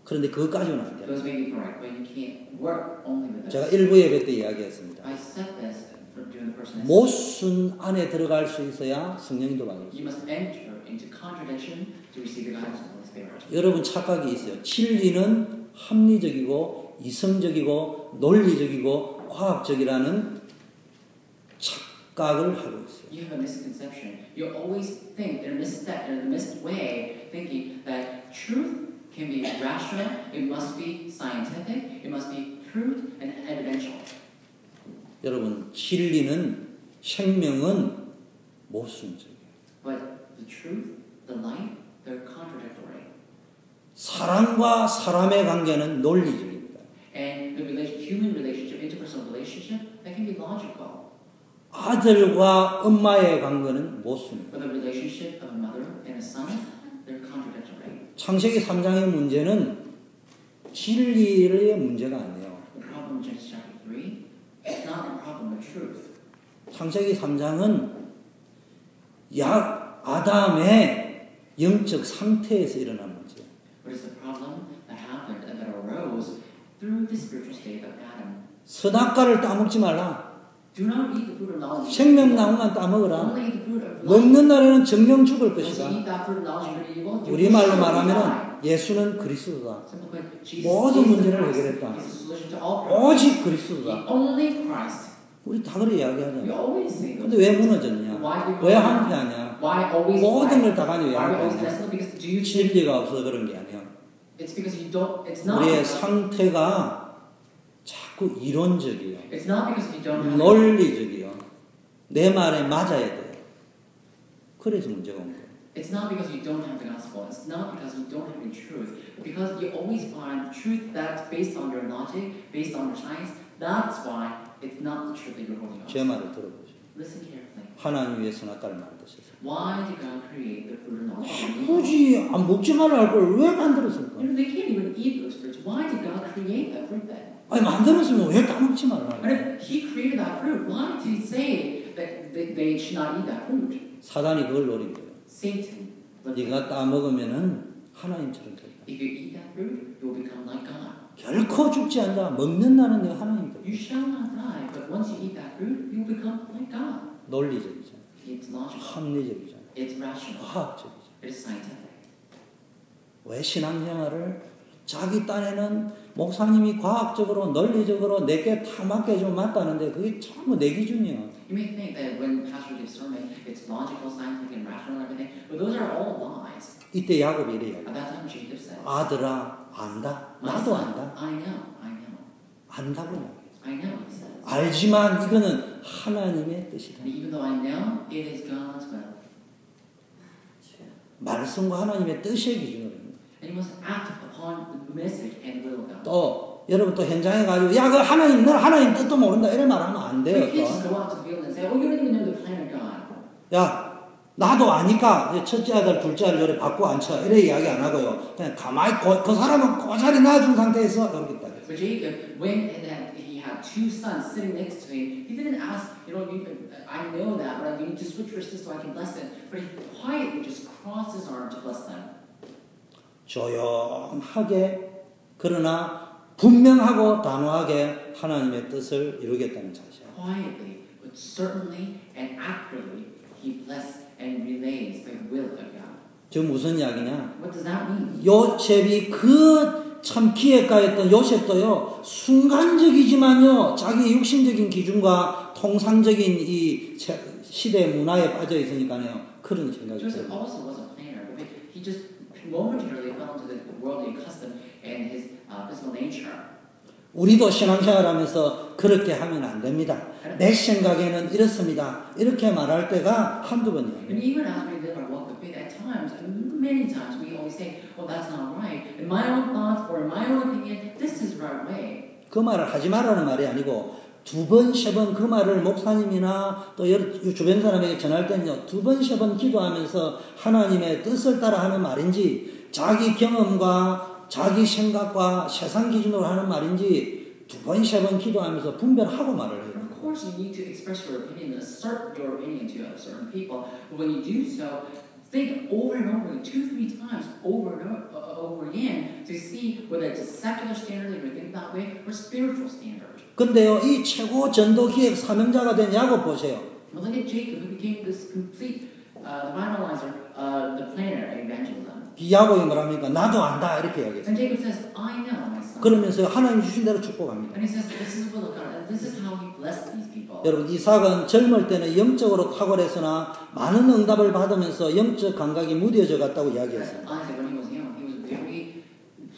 그런데 그것까지는 안 돼요. Those may be correct, but you can't work only with 제가 this. 일부 예배 때 이야기했습니다. I said this during the first message. 모순 안에 들어갈 수 있어야 성령님도 받을 수 You must enter into contradiction to receive the guidance of the Holy Spirit. 여러분 착각이 있어요. 진리는 합리적이고 이성적이고 논리적이고 과학적이라는 착각을 하고 있어요. You have a misconception. You always think in a missed way, thinking that truth can be rational, it must be scientific, it must be proved and evidential. 여러분 진리는 생명은 모순적이에요. But the truth, the light, they're contradictory. 사람과 사람의 관계는 논리적입니다. And the human relationship, interpersonal relationship, that can be logical. 아들과 엄마의 관계는 모순입니다. But the relationship of a mother and a son, they're contradictory. 창세기 3장의 문제는 진리의 문제가 아니에요. The problem in Genesis chapter 3 is not a problem of truth. 창세기 3장은 아담의 영적 상태에서 일어난 문제예요. What is the problem that happened and that arose through the spiritual state of Adam? 선악과를 따먹지 말라. Do not eat the fruit of knowledge. 생명나무만 따먹으라. Only eat the fruit of life. 먹는 날에는 정령 죽을 Once 것이다. you eat that fruit of knowledge of good and evil, you will 우리말로 surely 말하면 die. 예수는 그리스도다. Simply put, Jesus 모든 is the 문제를 Christ. 해결했다. He's the solution to all problems. 오직 The 그리스도다. only Christ. 우리 다 그렇게 We 이야기하잖아. always say 근데 that. 왜 무너졌냐? 왜 한패하냐? Why always 모든 lie? 걸 다 가니 왜 Why we always 한패하냐? mess up? Because do you think 진리가 없어서 그런 게 아니야. it's because you don't? It's not. 우리의 Because, 상태가 자꾸 이론적이에요. it's not because you don't have. 논리적이요. 내 말에 맞아야 돼요. 그래서 문제가 온 거예요. It's not because you don't have the gospel. It's not because you don't have any truth. But because you always find truth that's based on your logic, based on your science. That's why it's not the truth that you're holding on 제 to. 말을 들어보죠. Listen carefully. 하나님 위해 선악과를 만드셨어요. Why did God create the fruit of knowledge? 굳이 안 먹지 말라 할 걸 왜 만들었을까? You know, they can't even eat those fruits. Why did God create that fruit then? 아니 만들었으면 왜 까먹지 말라? And if He created that fruit, why did He say that they should not eat that fruit? 사단이 그걸 노린 거예요. Satan. 네가 따먹으면은 하나님처럼 될 거야. If you eat that fruit, you will become like God. 결코 죽지 않자. 먹는다는 내가 하나님 될 You shall not die, but once you eat that fruit, you will become like God. 논리적이잖아. It's logical. 합리적이잖아. It's rational. 과학적이잖아. It is scientific. 왜 신앙생활을 자기 딴에는 목사님이 과학적으로 논리적으로 내게 다 맡겨주면 맞다는데 그게 전부 내 기준이야. You may think that when pastor gives sermon, it's logical, scientific, and rational and everything, but those are all lies. 이때 야곱이 이래 At that time, Jacob says, 아들아 안다. My 나도 son, 안다. I know. 안다고 이야기해. I know, he says. 알지만 이거는 하나님의 뜻이다. And even though I know, it is God's will. 말씀과 하나님의 뜻의 기준으로. And you must act upon the message and will of God. 또 여러분 또 현장에 가지고 야 그 하나님 너 하나님 뜻도 모른다 이래 말하면 안 돼요. You can't just go out to the field and say, oh, you don't even know the plan of God. 야 나도 아니까 첫째 아들 둘째 아들 요래 받고 앉혀 이래 이야기 안 하고요. 그냥 가만히 그 사람은 그 자리 놔준 상태에서 이렇게 딱. So Jacob, when he had two sons sitting next to him, he didn't ask, I know that, but you need to switch verses so I can bless them. But he quietly just crossed his arm to bless them. 조용하게 그러나 분명하고 단호하게 하나님의 뜻을 이루겠다는 자세. Quietly, but certainly and accurately, he blessed and relays the will of God. 지금 무슨 이야기냐? What does that mean? 요셉이 그 참 기획가였던 요셉도요 순간적이지만요 자기 육신적인 기준과 통상적인 이 시대 문화에 빠져 있으니까요 그런 생각이 Joseph 들어요. also was a planner, but he just momentarily fell into the worldly custom and his physical nature. 우리도 신앙생활하면서 그렇게 하면 안 됩니다. 내 생각에는 이렇습니다. 이렇게 말할 때가 한두 번이에요. And even as we live our walk of faith, at times, and many times, we always say, "Oh, that's not right." In my own thoughts or in my own opinion, this is the right way. 그 말을 하지 말라는 말이 아니고 두 번, 세 번 그 말을 목사님이나 또 주변 사람에게 전할 때는요 두 번, 세 번 기도하면서 하나님의 뜻을 따라 하는 말인지 자기 경험과 자기 생각과 세상 기준으로 하는 말인지 두 번, 세 번 기도하면서 분별하고 말을 해요. Of course, you need to express your opinion and assert your opinion to certain people. But when you do so, think over and over, 2-3 times, over and over again, to see whether it's a secular standard that you're thinking that way or spiritual standard. 근데요, 이 최고 전도 기획 사명자가 된 야곱 보세요. But look at Jacob, who became this complete finalizer, the planner of evangelism. 이 야곱이 뭐랍니까? 나도 안다 이렇게 이야기했어요. And Jacob says, I know, my son. 그러면서 하나님 주신 대로 축복합니다. And he says, this is the will of God, and this is how he blessed these people. 여러분 이삭은 젊을 때는 영적으로 탁월했으나 많은 응답을 받으면서 영적 감각이 무뎌져 갔다고 이야기했어요. Isaac, when he was young, he was very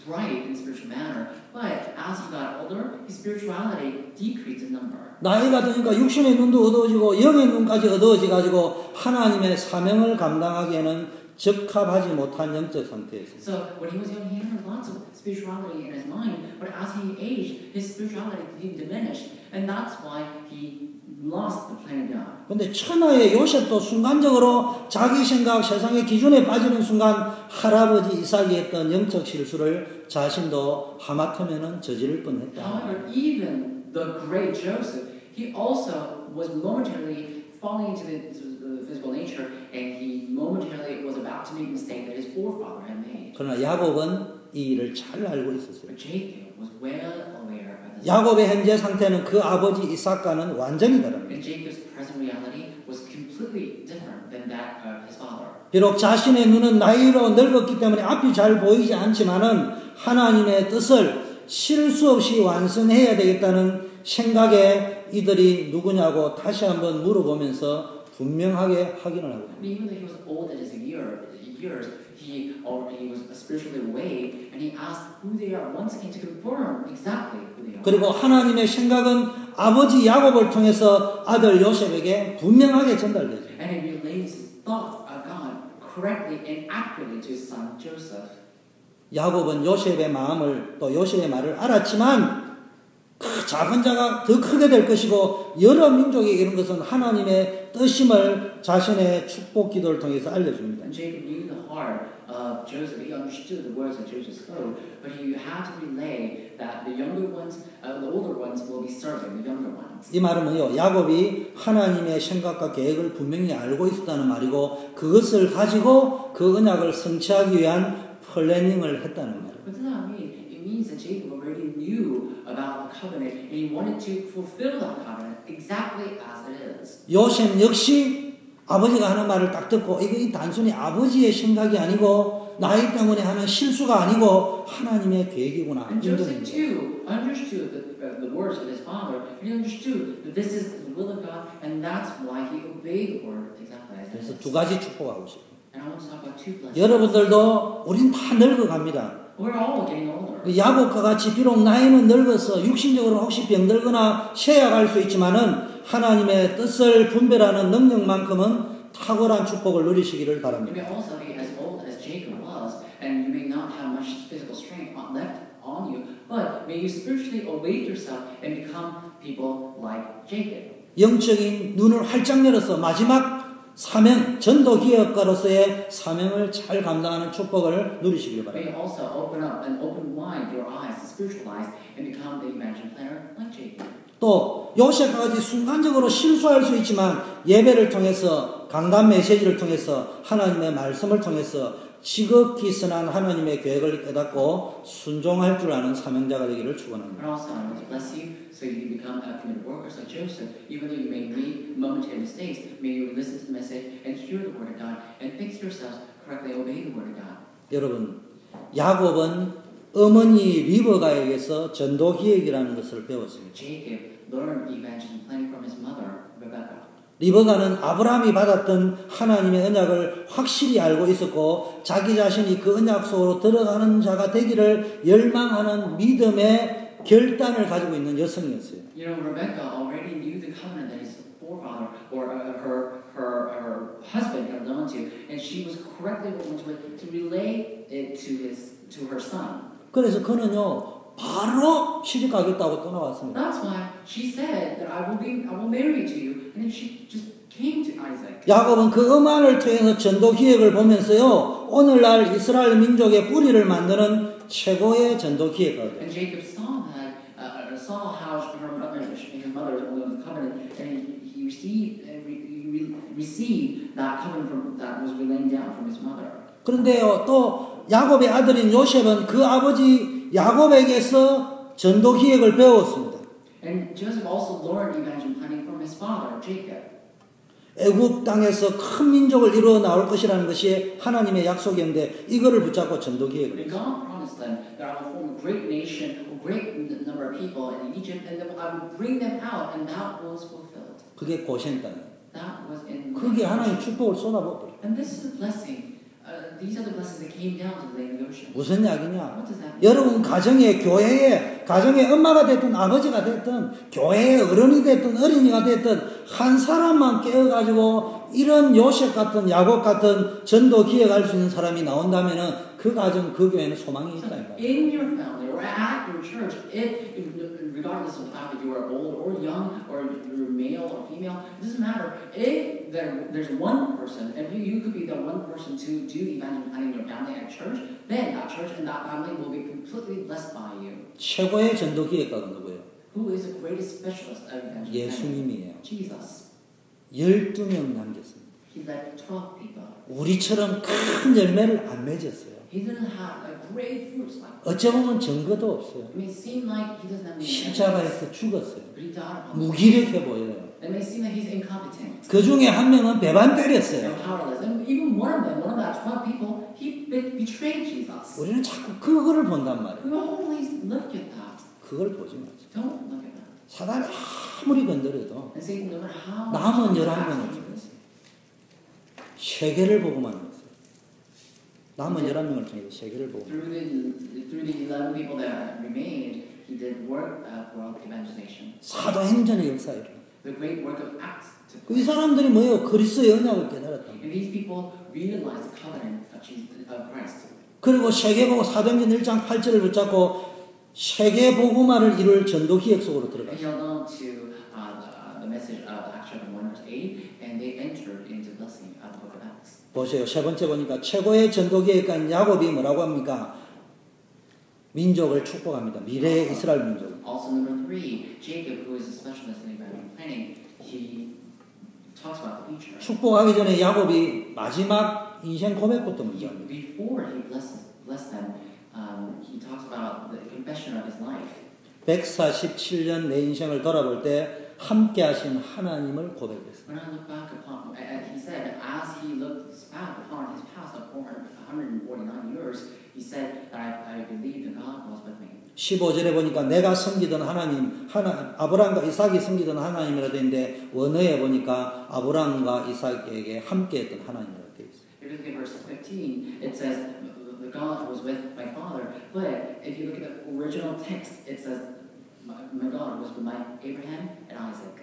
bright in spiritual manner, but as he got older, his spirituality decreased in number. 나이가 드니까 육신의 눈도 어두워지고 영의 눈까지 어두워져 가지고 하나님의 사명을 감당하기에는 적합하지 못한 영적 상태였어요. So when he was young, he had lots of spirituality in his mind, but as he aged, his spirituality diminished, and that's why he lost the plan of God. 근데 천하의 요셉도 순간적으로 자기 생각, 세상의 기준에 빠지는 순간 할아버지 이삭이 했던 영적 실수를 자신도 하마터면은 저지를 뻔했다. However, even the great Joseph, he also was momentarily falling into the physical nature, and he momentarily was about to make a mistake that his forefather had made. 그러나 야곱은 이 일을 잘 알고 있었어요. But Jacob was well aware of this. 야곱의 현재 상태는 그 아버지 이삭과는 완전히 다릅니다. And Jacob's present reality was completely different than that of his father. 비록 자신의 눈은 나이로 늙었기 때문에 앞이 잘 보이지 않지만은 하나님의 뜻을 실수 없이 완성해야 되겠다는 생각에 이들이 누구냐고 다시 한번 물어보면서 분명하게 확인을 하고. Even though he was old at his years, he was spiritually awake, and he asked who they are once again to confirm exactly who they are. 그리고 하나님의 생각은 아버지 야곱을 통해서 아들 요셉에게 분명하게 전달되죠. And he relays his thoughts of God correctly and accurately to his son Joseph. 야곱은 요셉의 마음을 또 요셉의 말을 알았지만 그 작은 자가 더 크게 될 것이고 여러 민족에게 이런 것은 하나님의 뜻임을 자신의 축복 기도를 통해서 알려줍니다. And Jacob knew the heart of Joseph. He understood the words that Joseph spoke, but he had to relay that the younger ones, the older ones, will be serving the younger ones. 이 말은 뭐요? 야곱이 하나님의 생각과 계획을 분명히 알고 있었다는 말이고 그것을 가지고 그 언약을 성취하기 위한 플래닝을 했다는 말이에요. What does that mean? It means that Jacob already knew about the covenant and he wanted to fulfill that covenant exactly as it is. 요셉 역시 아버지가 하는 말을 딱 듣고 이거 단순히 아버지의 생각이 아니고 나이 때문에 하는 실수가 아니고 하나님의 계획이구나. And Joseph too understood the words of his father. And he understood that this is the will of God, and that's why he obeyed the word exactly as it 그래서 is. 두 가지 축복하고 싶어요. And I want to talk about two blessings. 여러분들도 우린 다 늙어갑니다. We're all getting older. 야곱과 같이 비록 나이는 늙어서 육신적으로 혹시 병들거나 쇠약할 수 있지만은 하나님의 뜻을 분별하는 능력만큼은 탁월한 축복을 누리시기를 You 바랍니다. may also be as old as Jacob was, and you may not have much physical strength left on you, but may you spiritually awake yourself and become people like Jacob. 영적인 눈을 활짝 열어서 마지막 사명, 전도 기획가로서의 사명을 잘 감당하는 축복을 누리시길 May 바랍니다. you also open up and open wide your eyes, the spiritual eyes, and become the evangelist planner like Jacob. 또 요셉과 같이 순간적으로 실수할 수 있지만 예배를 통해서 강단 메시지를 통해서 하나님의 말씀을 통해서 지극히 선한 하나님의 계획을 깨닫고 순종할 줄 아는 사명자가 되기를 축원합니다. And also, I want to bless you so you become committed workers like Joseph. Even though you may make momentary mistakes, may you listen to the message and hear the word of God and fix yourselves correctly, obey the word of God. 여러분, 야곱은 어머니 리버가에게서 전도 기획이라는 것을 배웠습니다. Jacob learned evangelism planning from his mother, Rebecca. 리버가는 아브라함이 받았던 하나님의 언약을 확실히 알고 있었고 자기 자신이 그 언약 속으로 들어가는 자가 되기를 열망하는 믿음의 결단을 가지고 있는 여성이었어요. You know, Rebecca already knew the covenant that his forefather or her husband had done to, and she was correctly willing to relay it to her son. 그래서 그는요 바로 시집가겠다고 떠나왔습니다. That's why she said that I will marry you to you, and then she just came to Isaac. 야곱은 그 음악을 통해서 전도 기획을 보면서요 오늘날 이스라엘 민족의 뿌리를 만드는 최고의 전도 기획가가 And Jacob saw that, saw how his mother was holding the covenant, and he received that covenant that was relayed down from his mother. 그런데요 또 야곱의 아들인 요셉은 그 아버지 야곱에게서 전도 기획을 배웠습니다. And Joseph also learned evangelism planning from his father, Jacob. 애굽 땅에서 큰 민족을 이루어 나올 것이라는 것이 하나님의 약속이었는데 이거를 붙잡고 전도 기획을 And 했어요. God promised them that I will form a great nation, a great number of people in Egypt, and then I will bring them out, and that was fulfilled. 그게 고센 땅이에요. That was in. 그게 하나님 축복을 쏟아부어버려요. And this is a blessing. These are the blessings that came down to the lake of Goshen. 무슨 이야기냐? What does that mean? 여러분 가정의 교회에 가정의 엄마가 됐든 아버지가 됐든 교회의 어른이 됐든 어린이가 됐든 한 사람만 깨어가지고 이런 요셉 같은 야곱 같은 전도 기획할 수 있는 사람이 나온다면은 그 가정 그 교회는 소망이 있다. In your family or at your church, regardless of the fact that you are old or young or you're male or female, it doesn't matter. If there's one person, and you could be the one person to do evangelism planning in your family at church, then that church and that family will be completely blessed by you. 최고의 전도 기획가가 누구예요? Who is the greatest specialist of evangelism planning? 예수님이에요. Jesus. 12명 남겼습니다. He led 12 people. 우리처럼 큰 열매를 안 맺었어요. He didn't have great fruits like that. 어찌 보면 증거도 없어요. It may seem like he doesn't have any evidence, 십자가에서 죽었어요. but he died upon the cross. 무기력해 보여요. It may seem like he's incompetent. 그 중에 한 명은 배반 때렸어요. And powerless. And even one of that 12 people, he betrayed Jesus. 우리는 자꾸 그거를 본단 말이에요. We always look at that. 그걸 보지 마세요. Don't look at that. 사단이 아무리 건드려도 And Satan, no matter how 남은 much 11명을 통해서 세계를 보고만 했어요. 남은 11명을 통해서 세계를 보고 through the 11 people that remained, he did work of world evangelization. 사도행전의 역사예요. The great work of Acts 이 사람들이 뭐예요? 그리스도의 언약을 깨달았다. And these people realized the covenant of Christ. 그리고 세계보고 사도행전 1장 8절을 붙잡고 세계복음화를 이룰 전도기획 속으로 They 들어갔어요. held on to the message of Acts chapter 1 verse 8, and they entered into blessing of the book of Acts. 보세요. 세 번째 보니까 최고의 전도기획가인 야곱이 뭐라고 합니까? 민족을 축복합니다. 미래의 이스라엘 민족. Also number 3, Jacob, who is a specialist in environmental planning, he talks about the future. 축복하기 전에 야곱이 마지막 인생 고백부터 먼저 합니다. Before he blessed them, he talks about the confession of his life. 147년 내 인생을 돌아볼 때 함께 하신 하나님을 고백했어요. When I look back upon, he said, as he looks back upon his past of 149 years, he said that I believe that God was with me. 15절에 보니까 내가 섬기던 하나님, 아브라함과 이삭이 섬기던 하나님이라 되는데 원어에 보니까 아브라함과 이삭에게 함께했던 하나님이라 되어 있어요. If you look at verse 15, it says the God was with my father. But if you look at the original text, it says my God was with my Abraham and Isaac.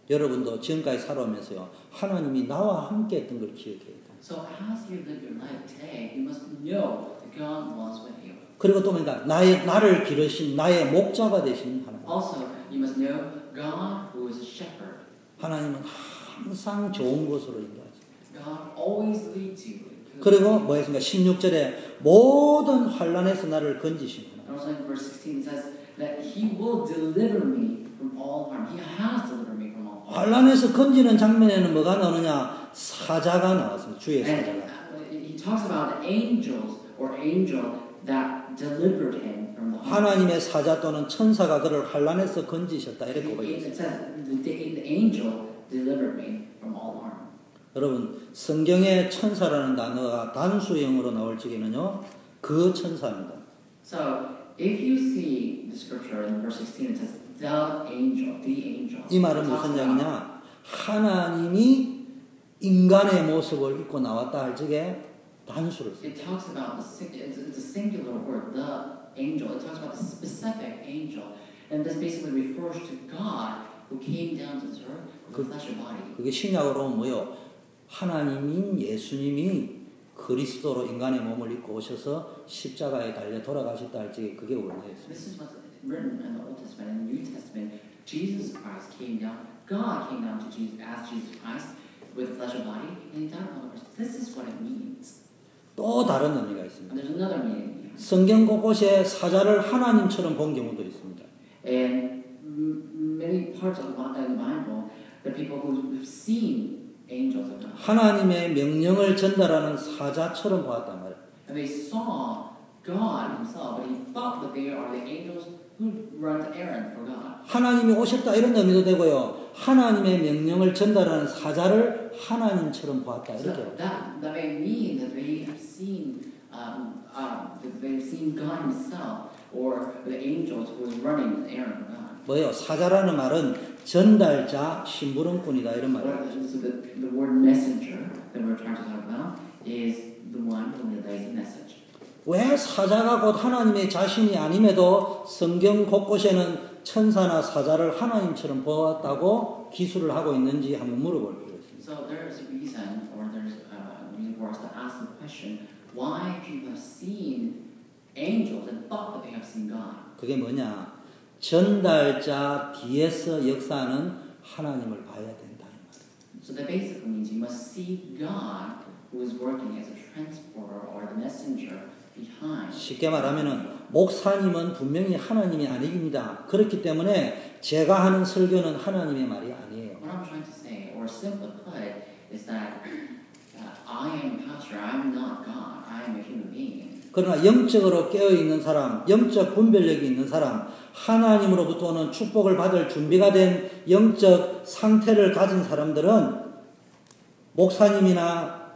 여러분도 지금까지 살아오면서요 하나님이 나와 함께했던 걸 기억해야 돼요. So as you live your life today, you must know that God was with you. 그리고 또 뭔가 나를 기르신 나의 목자가 되신 하나님. Also, you must know God who is a shepherd. 하나님은 항상 좋은 곳으로 인도하죠. God always leads you. 그리고 뭐 했습니까? 16절에 모든 환난에서 나를 건지신 하나님. And also in verse 16 it says that He will deliver me from all harm. He has delivered me from all harm. 환난에서 건지는 장면에는 뭐가 나오느냐? 사자가 나왔습니다. 주의 사자가. And he talks about angels or angel that delivered him from the harm. 하나님의 사자 또는 천사가 그를 환난에서 건지셨다. 이렇게 It 고백했어요. says the angel delivered me from all harm. 여러분 성경의 천사라는 단어가 단수형으로 나올 적에는요 그 천사입니다. So if you see the scripture in verse 16, it says the angel. 이 말은 무슨 이야기냐? 하나님이 인간의 모습을 입고 나왔다 할 적에 단수를 써요. It talks about it's a singular word, the angel. It talks about the specific angel, and this basically refers to God who came down to this earth with flesh and body. 그게 신약으로 뭐요? 하나님인 예수님이 그리스도로 인간의 몸을 입고 오셔서 십자가에 달려 돌아가셨다 할 적에 그게 원어였어요. This is what's written in the Old Testament and the New Testament. Jesus Christ came down. God came down to Jesus as Jesus Christ with flesh and body, and He died on the cross. This is what it means. 또 다른 의미가 있습니다. And there's another meaning. 성경 곳곳에 사자를 하나님처럼 본 경우도 있습니다. And many parts of the Bible, the people who've seen angels of God. 하나님의 명령을 전달하는 사자처럼 보았단 말이에요. And they saw God Himself, but He thought that they are the angels who run the errand for God. 하나님이 오셨다 이런 의미도 되고요. 하나님의 명령을 전달하는 사자를 하나님처럼 보았다 So 이렇게. that may mean that they have seen God Himself, or the angels who is running the errand for God. 뭐예요? 사자라는 말은 전달자, 심부름꾼이다 이런 말이에요. So the word messenger that we're trying to talk about is the one who relays the message. 왜 사자가 곧 하나님의 자신이 아님에도 성경 곳곳에는 천사나 사자를 하나님처럼 보았다고 기술을 하고 있는지 한번 물어볼 필요가 있습니다. So there's a reason, or there's a reason for us to ask the question, why people have seen angels and thought that they have seen God. 그게 뭐냐? 전달자 뒤에서 역사하는 하나님을 봐야 된다. So that basically means you must see God who is working as a transporter or the messenger behind. 쉽게 말하면은 목사님은 분명히 하나님이 아닙니다. 그렇기 때문에 제가 하는 설교는 하나님의 말이 아니에요. What I'm trying to say, or simply put, is that I am a pastor, I'm not God, I am a human being. 그러나 영적으로 깨어있는 사람, 영적 분별력이 있는 사람, 하나님으로부터 오는 축복을 받을 준비가 된 영적 상태를 가진 사람들은 목사님이나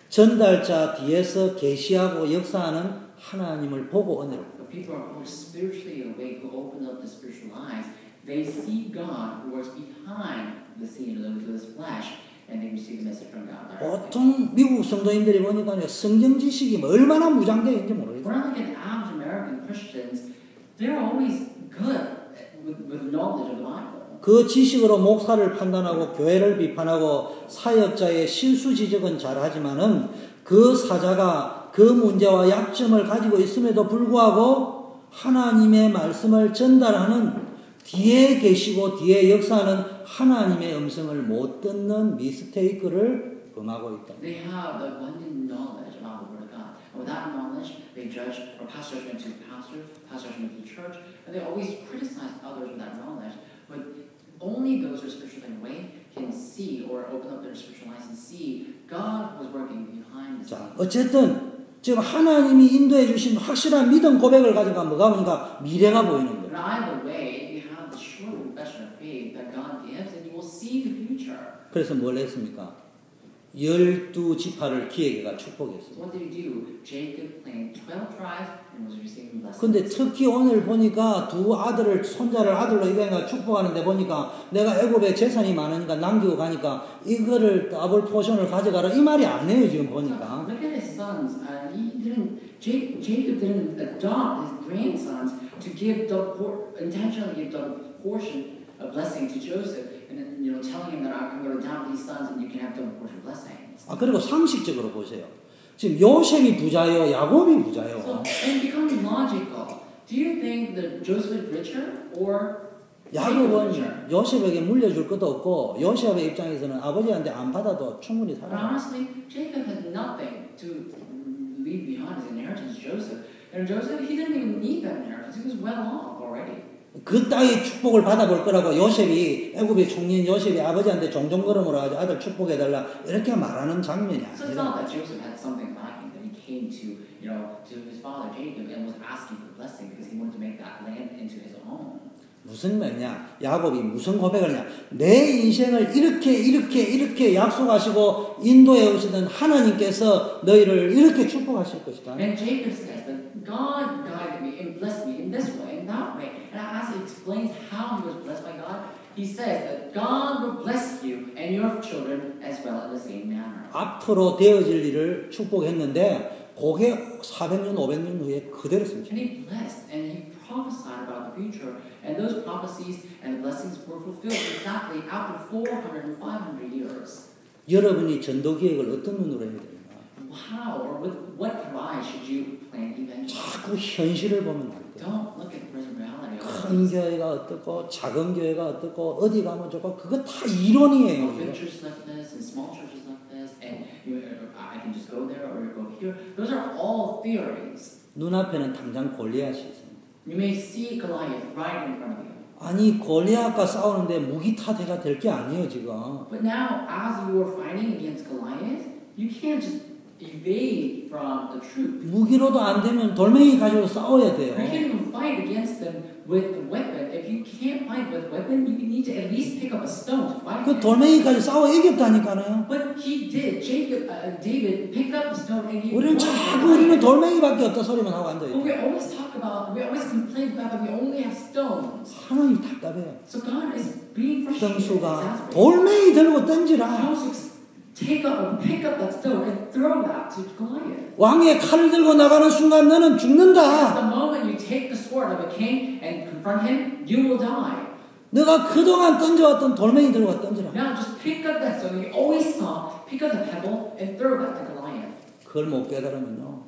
전달자 뒤에서 계시하고 역사하는 하나님을 보고 은혜를 받아요. People who are spiritually awake, who open up the spiritual eyes, they see God who works behind the scene of this flesh, and they receive the message from God. 보통 미국 성도님들이 보니까 성경 지식이 얼마나 무장되어 있는지 모르겠어요. When I look at average American Christians, they're always good with knowledge of the Bible. 그 지식으로 목사를 판단하고 교회를 비판하고 사역자의 실수 지적은 잘하지만은 그 사자가 그 문제와 약점을 가지고 있음에도 불구하고 하나님의 말씀을 전달하는 뒤에 계시고 뒤에 역사하는 하나님의 음성을 못 듣는 미스테이크를 범하고 있다. They have the abundant knowledge about the Word of God. And without knowledge, they judge or pass judgment to pastors, pass judgment to the church, and they always criticize others without knowledge. But only those who are spiritually awake can see or open up their spiritual eyes and see God was working behind the 자, scenes. 어쨌든 지금 하나님이 인도해 주신 확실한 믿음 고백을 가져가 뭐가 보니까 미래가 보이는 거예요. But either way, you have the sure confession of faith that God gives, and you will see the future. 그래서 뭘 했습니까? 12지파를 기획해가 축복했어요. So what did he do? Jacob planted 12 tribes and was receiving blessings. 근데 특히 오늘 보니까 두 아들을 손자를 아들로 입양해가 축복하는데 보니까 내가 애굽에 재산이 많으니까 남기고 가니까 이거를 더블 포션을 가져가라 이 말이 아니에요 지금 보니까. Look at his sons. Jacob didn't adopt his grandsons to give intentionally give double portion of blessing to Joseph, and then telling him that I'm going to adopt these sons and you can have double portion blessings. 아 그리고 상식적으로 보세요. 지금 요셉이 부자요, 야곱이 So, 부자요. and becoming logical, do you think that Joseph is richer or 야곱은 요셉에게 물려줄 것도 없고 요셉의 입장에서는 아버지한테 안 받아도 충분히 But 살아요. honestly, Jacob had nothing to leave behind his inheritance. Joseph, and Joseph, he didn't even need that inheritance. He was well off already. 그 따위 축복을 받아볼 거라고 요셉이 애굽의 총리인 요셉이 아버지한테 종종걸음으로 아들 축복해달라 이렇게 말하는 장면이 So it's not 아니라 that Joseph had something lacking that he came to his father Jacob and was asking for blessing because he wanted to make that land into his own. 무슨 말이냐? 야곱이 무슨 고백을 하냐? 내 인생을 이렇게 약속하시고 인도해 오시던 하나님께서 너희를 이렇게 축복하실 것이다. And Jacob says that God guided me and blessed me in this way and that way. And as he explains how he was blessed by God, he says that God will bless you and your children as well in the same manner. 앞으로 되어질 일을 축복했는데 그게 400년, 500년 후에 그대로 씁니다. And he blessed and he prophesied about the future. And those prophecies and blessings were fulfilled exactly after 400 and 500 years. 여러분이 전도 기획을 어떤 눈으로 해야 됩니까? How or with what eyes should you plan evangelism? 자꾸 현실을 보면 안 돼요. Don't look at the present reality. 큰 교회가 어떻고 작은 교회가 어떻고 어디 가면 좋고 그거 다 이론이에요. Big churches like this and small churches like this, and I can just go there or go here. Those are all theories. 눈앞에는 당장 골리앗이 있습니다. You may see Goliath right in front of you. 아니 골리앗과 싸우는데 무기타대가 될 게 아니에요 지금. But now, as you are fighting against Goliath, you can't just evade from the truth. 무기로도 안 되면 돌멩이 가지고 싸워야 돼요. You can't even fight against them with the weapon. If you can't fight with weapon, you need to at least pick up a stone to fight. 그 돌멩이까지 싸워 이겼다니까요. But he did. David picked up the stone and he. 우리는 자꾸 우리는 돌멩이밖에 없다 소리만 하고 앉아 But 있다. we always complain about that we only have stones. 하나님 답답해요. So God is being frustrated. 정수가 돌멩이 들고 던지라. Pick up that stone and throw that to Goliath. 왕의 칼을 들고 나가는 순간 너는 The 죽는다. moment you take the sword of a king and confront him, you will die. 너가 그동안 던져왔던 돌멩이 들고 던지라. Now just pick up that stone you always saw, pick up the pebble and throw that to Goliath. 그걸 못 깨달으면요.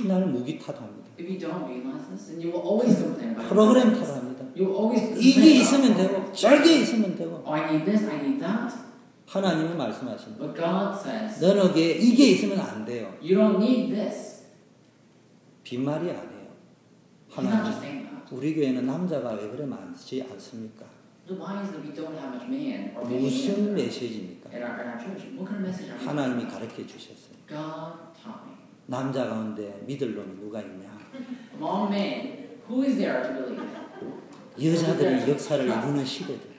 맨날 무기 탓합니다. If you don't realize this, then you will always complain about 프로그램 it. 탓합니다. You will always 이게 complain 있으면 about 되고 저게 있으면 되고. oh, I need this, I need that. 하나님은 말씀하십니다. But God says, 너에게 이게 있으면 안 돼요. you don't need this. 빈말이 아니에요. He's not just 하나님, saying that. 우리 교회는 남자가 왜 그래 많지 않습니까? So why is it that we don't have much man or many 무슨 men 메시지입니까? in our church? What kind of message are we 하나님이 가르쳐 주셨어요. God taught me. 남자 가운데 믿을 놈이 누가 있냐? Among men, who is there to believe? 여자들이 역사를 이루는 시대들.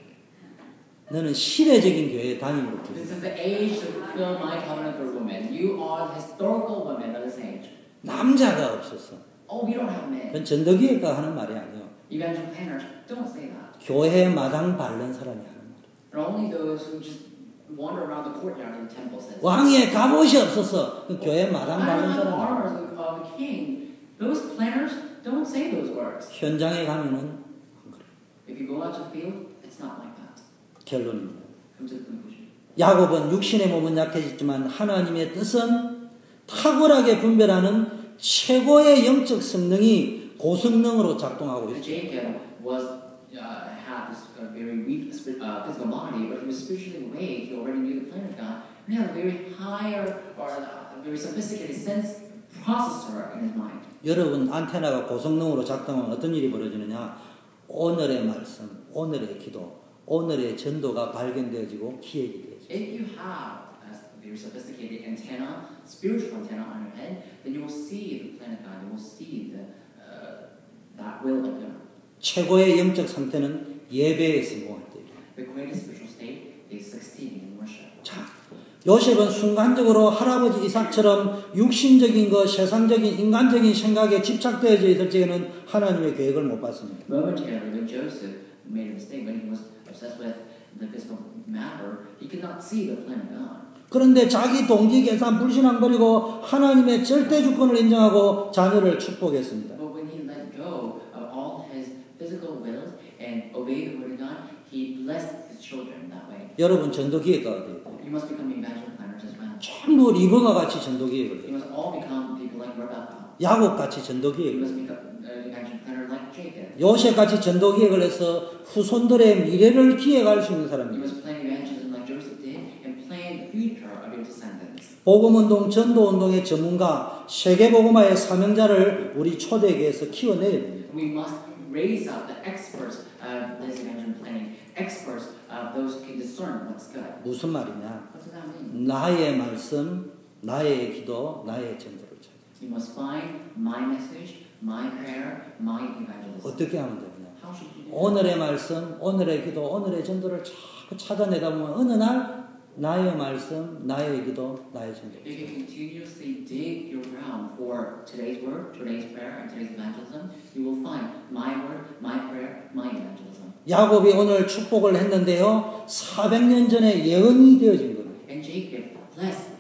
너는 시대적인 교회에 다니므로 This 부르다. is the age to fulfill my covenant for women. You are the historical women of this age. 남자가 없었어. Oh, we don't have men. 그건 전도기회가 하는 말이 아니에요. Evangelical planners, don't say that. 교회 마당 밟는 사람이 하는 말. They're only those who just wander around the courtyard of the temple says. 왕의 갑옷이 없었어. 그 교회 I 마당 don't 밟는 have the 사람. armor of a king. Those planners don't say those words. 현장에 가면은 If you go out to the field, it's It's not like that. 결론입니다. Come to the conclusion. 야곱은 육신의 몸은 약해졌지만 하나님의 뜻은 탁월하게 분별하는 최고의 영적 성능이 고성능으로 작동하고 있습니다. Jacob had this very weak physical body, but he was spiritually awake. He already knew the plan of God. And he had a very higher or a very sophisticated sense processor in his mind. 여러분 안테나가 고성능으로 작동하면 어떤 일이 벌어지느냐? 오늘의 말씀, 오늘의 기도, 오늘의 전도가 발견되어지고 기획이 되어지고. If you have a very sophisticated antenna, spiritual antenna on your head, then you will see the plan of God. You will see that will of God. 최고의 영적 상태는 예배에 성공할 때입니다. The greatest spiritual state is succeeding in worship. 자, 요셉은 순간적으로 할아버지 이삭처럼 육신적인 것, 세상적인 인간적인 생각에 집착되어져 있을 적에는 하나님의 계획을 못 봤습니다. Momentarily, when Joseph made a mistake, when he was obsessed with the physical matter, he could not see the plan of God. 그런데 자기 동기 계산 불신앙 버리고 하나님의 절대 주권을 인정하고 자녀를 축복했습니다. But when he let go of all his physical wills and obeyed the word of God, he blessed his children that way. 여러분 전도 기획가가 돼요. You must become evangelical planners as well. 전부 리버가 같이 전도 기획을 You 해요. must all become people like Rebecca. 야곱 같이 전도 You 기획을 must 해요. become an evangelical planner like Jacob. 요셉 같이 전도 기획을 해서 후손들의 미래를 기획할 수 있는 You 사람입니다. must plan evangelism like Joseph did and plan the future of your descendants. 복음운동, 전도운동의 전문가, 세계복음화의 사명자를 우리 초대교회에서 키워내야 됩니다. We must raise up the experts of this evangelism planning, experts of those who can discern what's good. 무슨 말이냐? What does that mean? 나의 말씀, 나의 기도, 나의 전도를 찾아. You must find my message, my prayer, my evangelism. 어떻게 하면 되느냐? How should you do that? 오늘의 말씀, 오늘의 기도, 오늘의 전도를 자꾸 찾아내다 보면 어느 날 나의 말씀, 나의 기도, 나의 전도. If you continuously dig your ground for today's word, today's prayer, and today's evangelism, you will find my word, my prayer, my evangelism. 야곱이 오늘 축복을 했는데요. 400년 전에 예언이 되어진 겁니다. And Jacob blessed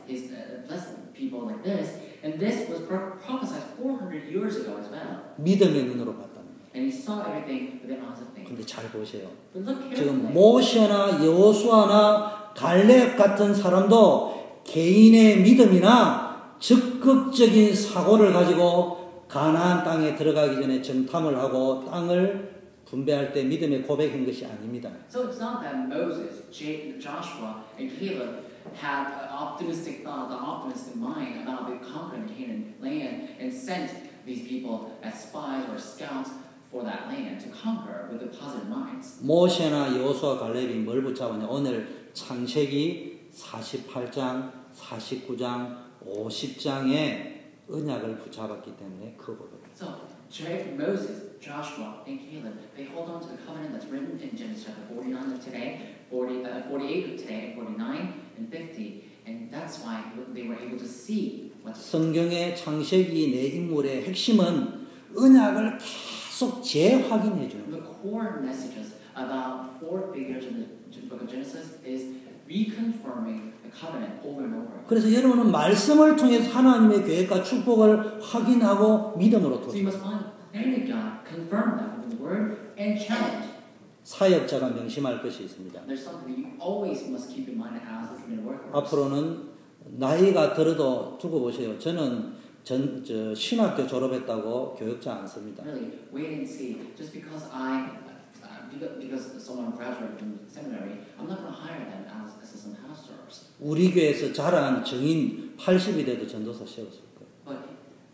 people like this, and this was prophesied 400 years ago as well. 믿음의 눈으로 봤다는 거예요. And he saw everything with the eyes of faith. 근데 잘 보세요. But look 지금 carefully. 모세나 여호수아나 갈렙 같은 사람도 개인의 믿음이나 적극적인 사고를 가지고 가나안 땅에 들어가기 전에 정탐을 하고 땅을 분배할 때 믿음의 고백인 것이 아닙니다. So it's not that Moses, Joshua, and Caleb had an optimistic thought, an optimistic mind about the conquering Canaan land and sent these people as spies or scouts for that land to conquer with the positive minds. 모세나 여호수아 갈렙이 뭘 붙잡았냐? 오늘 창세기 48장, 49장, 50장의 언약을 붙잡았기 때문에 그거거든요. So Moses, Joshua, and Caleb, they hold on to the covenant that's written in Genesis chapter 49 of today, 48 of today, 49 and 50, and that's why they were able to see what's. 성경의 창세기 내 인물의 핵심은 언약을 계속 재확인해 주는 거예요. The core messages about four figures in the book of Genesis is reconfirming the covenant over and over. 그래서 여러분은 말씀을 통해서 하나님의 계획과 축복을 확인하고 믿음으로 So you 도전. must find the plan of God, confirm that with the word, and challenge. 사역자가 명심할 것이 있습니다. There's something that you always must keep in mind as a committed worker. 앞으로는 나이가 들어도 두고 보세요. 저는 신학교 졸업했다고 교육자 안 씁니다. Really, wait and see. Just because because someone graduated from seminary, I'm not going to hire them as assistant pastors. 우리 교회에서 자란 증인 80이 돼도 전도사 세웠을 거예요. But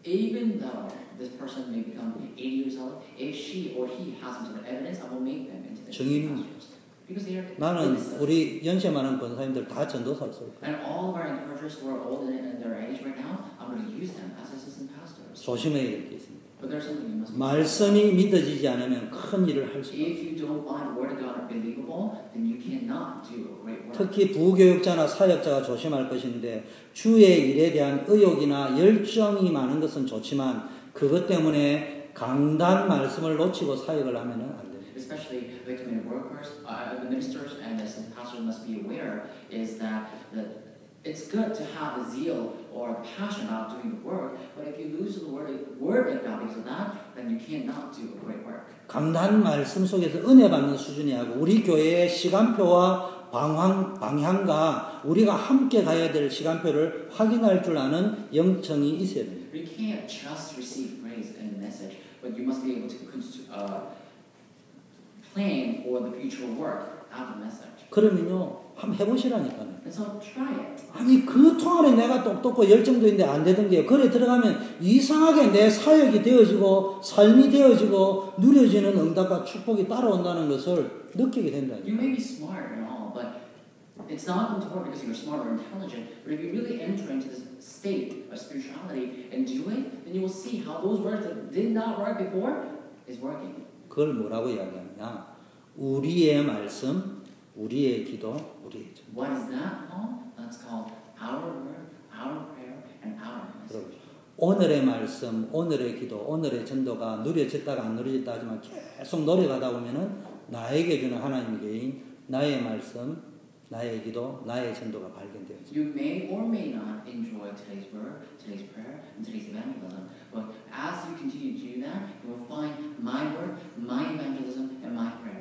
even though this person may become 80 years old, if she or he has some sort of evidence, I will make them into the 증인입니다. pastors. Because they are 나는 witnesses. 우리 연세 많은 권사님들 다 전도사로 쓸 거예요. And all of our encouragers who are older in their age right now, I'm going to use them as assistant pastors. 조심해야 될 게 있습니다. But there's something you must be. 말씀이 믿어지지 않으면 큰 일을 할 수가 없어요. If you don't find the word of God believable, then you cannot do a great work. 특히 부교육자나 사역자가 조심할 것인데 주의 일에 대한 의욕이나 열정이 많은 것은 좋지만 그것 때문에 강단 말씀을 놓치고 사역을 하면 안 됩니다. Especially the committed workers, the ministers, and the pastors must be aware is that It's good to have a zeal or a passion about doing the work, but if you lose the word of God because of that, then you cannot do a great work. 강단 말씀 속에서 은혜 받는 수준이 아니고 우리 교회의 시간표와 방향과 우리가 함께 가야 될 시간표를 확인할 줄 아는 영성이 있어야 됩니다. You can't just receive grace and message, but you must be able to plan for the future work out of message. 그러면요, 한번 해보시라니까요. And so try it. 아니 그 통안에 내가 똑똑고 열정도 있는데 안 되던 게 그래 들어가면 이상하게 내 사역이 되어지고 삶이 되어지고 누려지는 응답과 축복이 따라온다는 것을 느끼게 된다. You may be smart and all, but it's not going to work because you're smart or intelligent. But if you really enter into this state of spirituality and do it, then you will see how those words that did not work before is working. 그걸 뭐라고 이야기하느냐? 우리의 말씀, 우리의 기도, 우리의 전. What is that called? That's called our word, our prayer, and our message. 오늘의 말씀, 오늘의 기도, 오늘의 전도가 누려졌다가 안 누려졌다 하지만 계속 노력하다 보면은 나에게 주는 하나님의 개인, 나의 말씀, 나의 기도, 나의 전도가 발견되어져. You may or may not enjoy today's word, today's prayer, and today's evangelism, but as you continue to do that, you will find my word, my evangelism, and my prayer.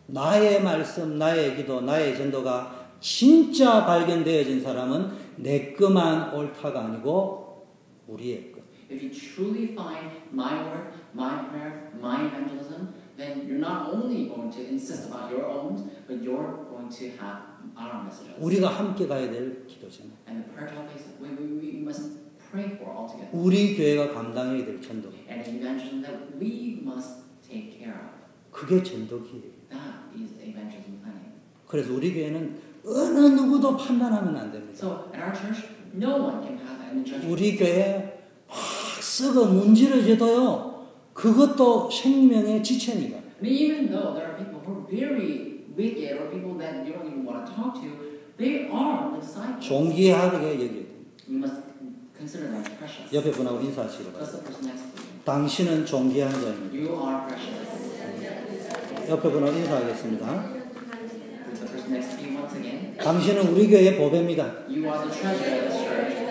나의 말씀, 나의 기도, 나의 전도가 진짜 발견되어진 사람은 내 것만 옳다가 아니고 우리의 것. If you truly find my word, my prayer, my evangelism, then you're not only going to insist about your own, but you're going to have our messages. 우리가 함께 가야 될 기도 제목. And the prayer topics we must pray for all together. 우리 교회가 감당해야 될 전도. And an evangelism that we must take care of. 그게 전도기예요. That is evangelism planning. 그래서 우리 교회는 어느 누구도 판단하면 안 됩니다. So at our church, no one can pass any judgment. 우리 교회 막 썩어 문지러져도요. 그것도 생명의 지체입니다. I mean, even though there are people who are very wicked or people that you don't even want to talk to, they are the disciples. 존귀하게 여겨야 됩니다. You must consider them precious. 옆에 분하고 인사하시기 That's 바랍니다. the person next to you. 당신은 존귀한 자입니다. You are precious. 옆에 분하고 인사하겠습니다. With the person next to you once again. 당신은 우리 교회의 보배입니다. You are the treasure of this church.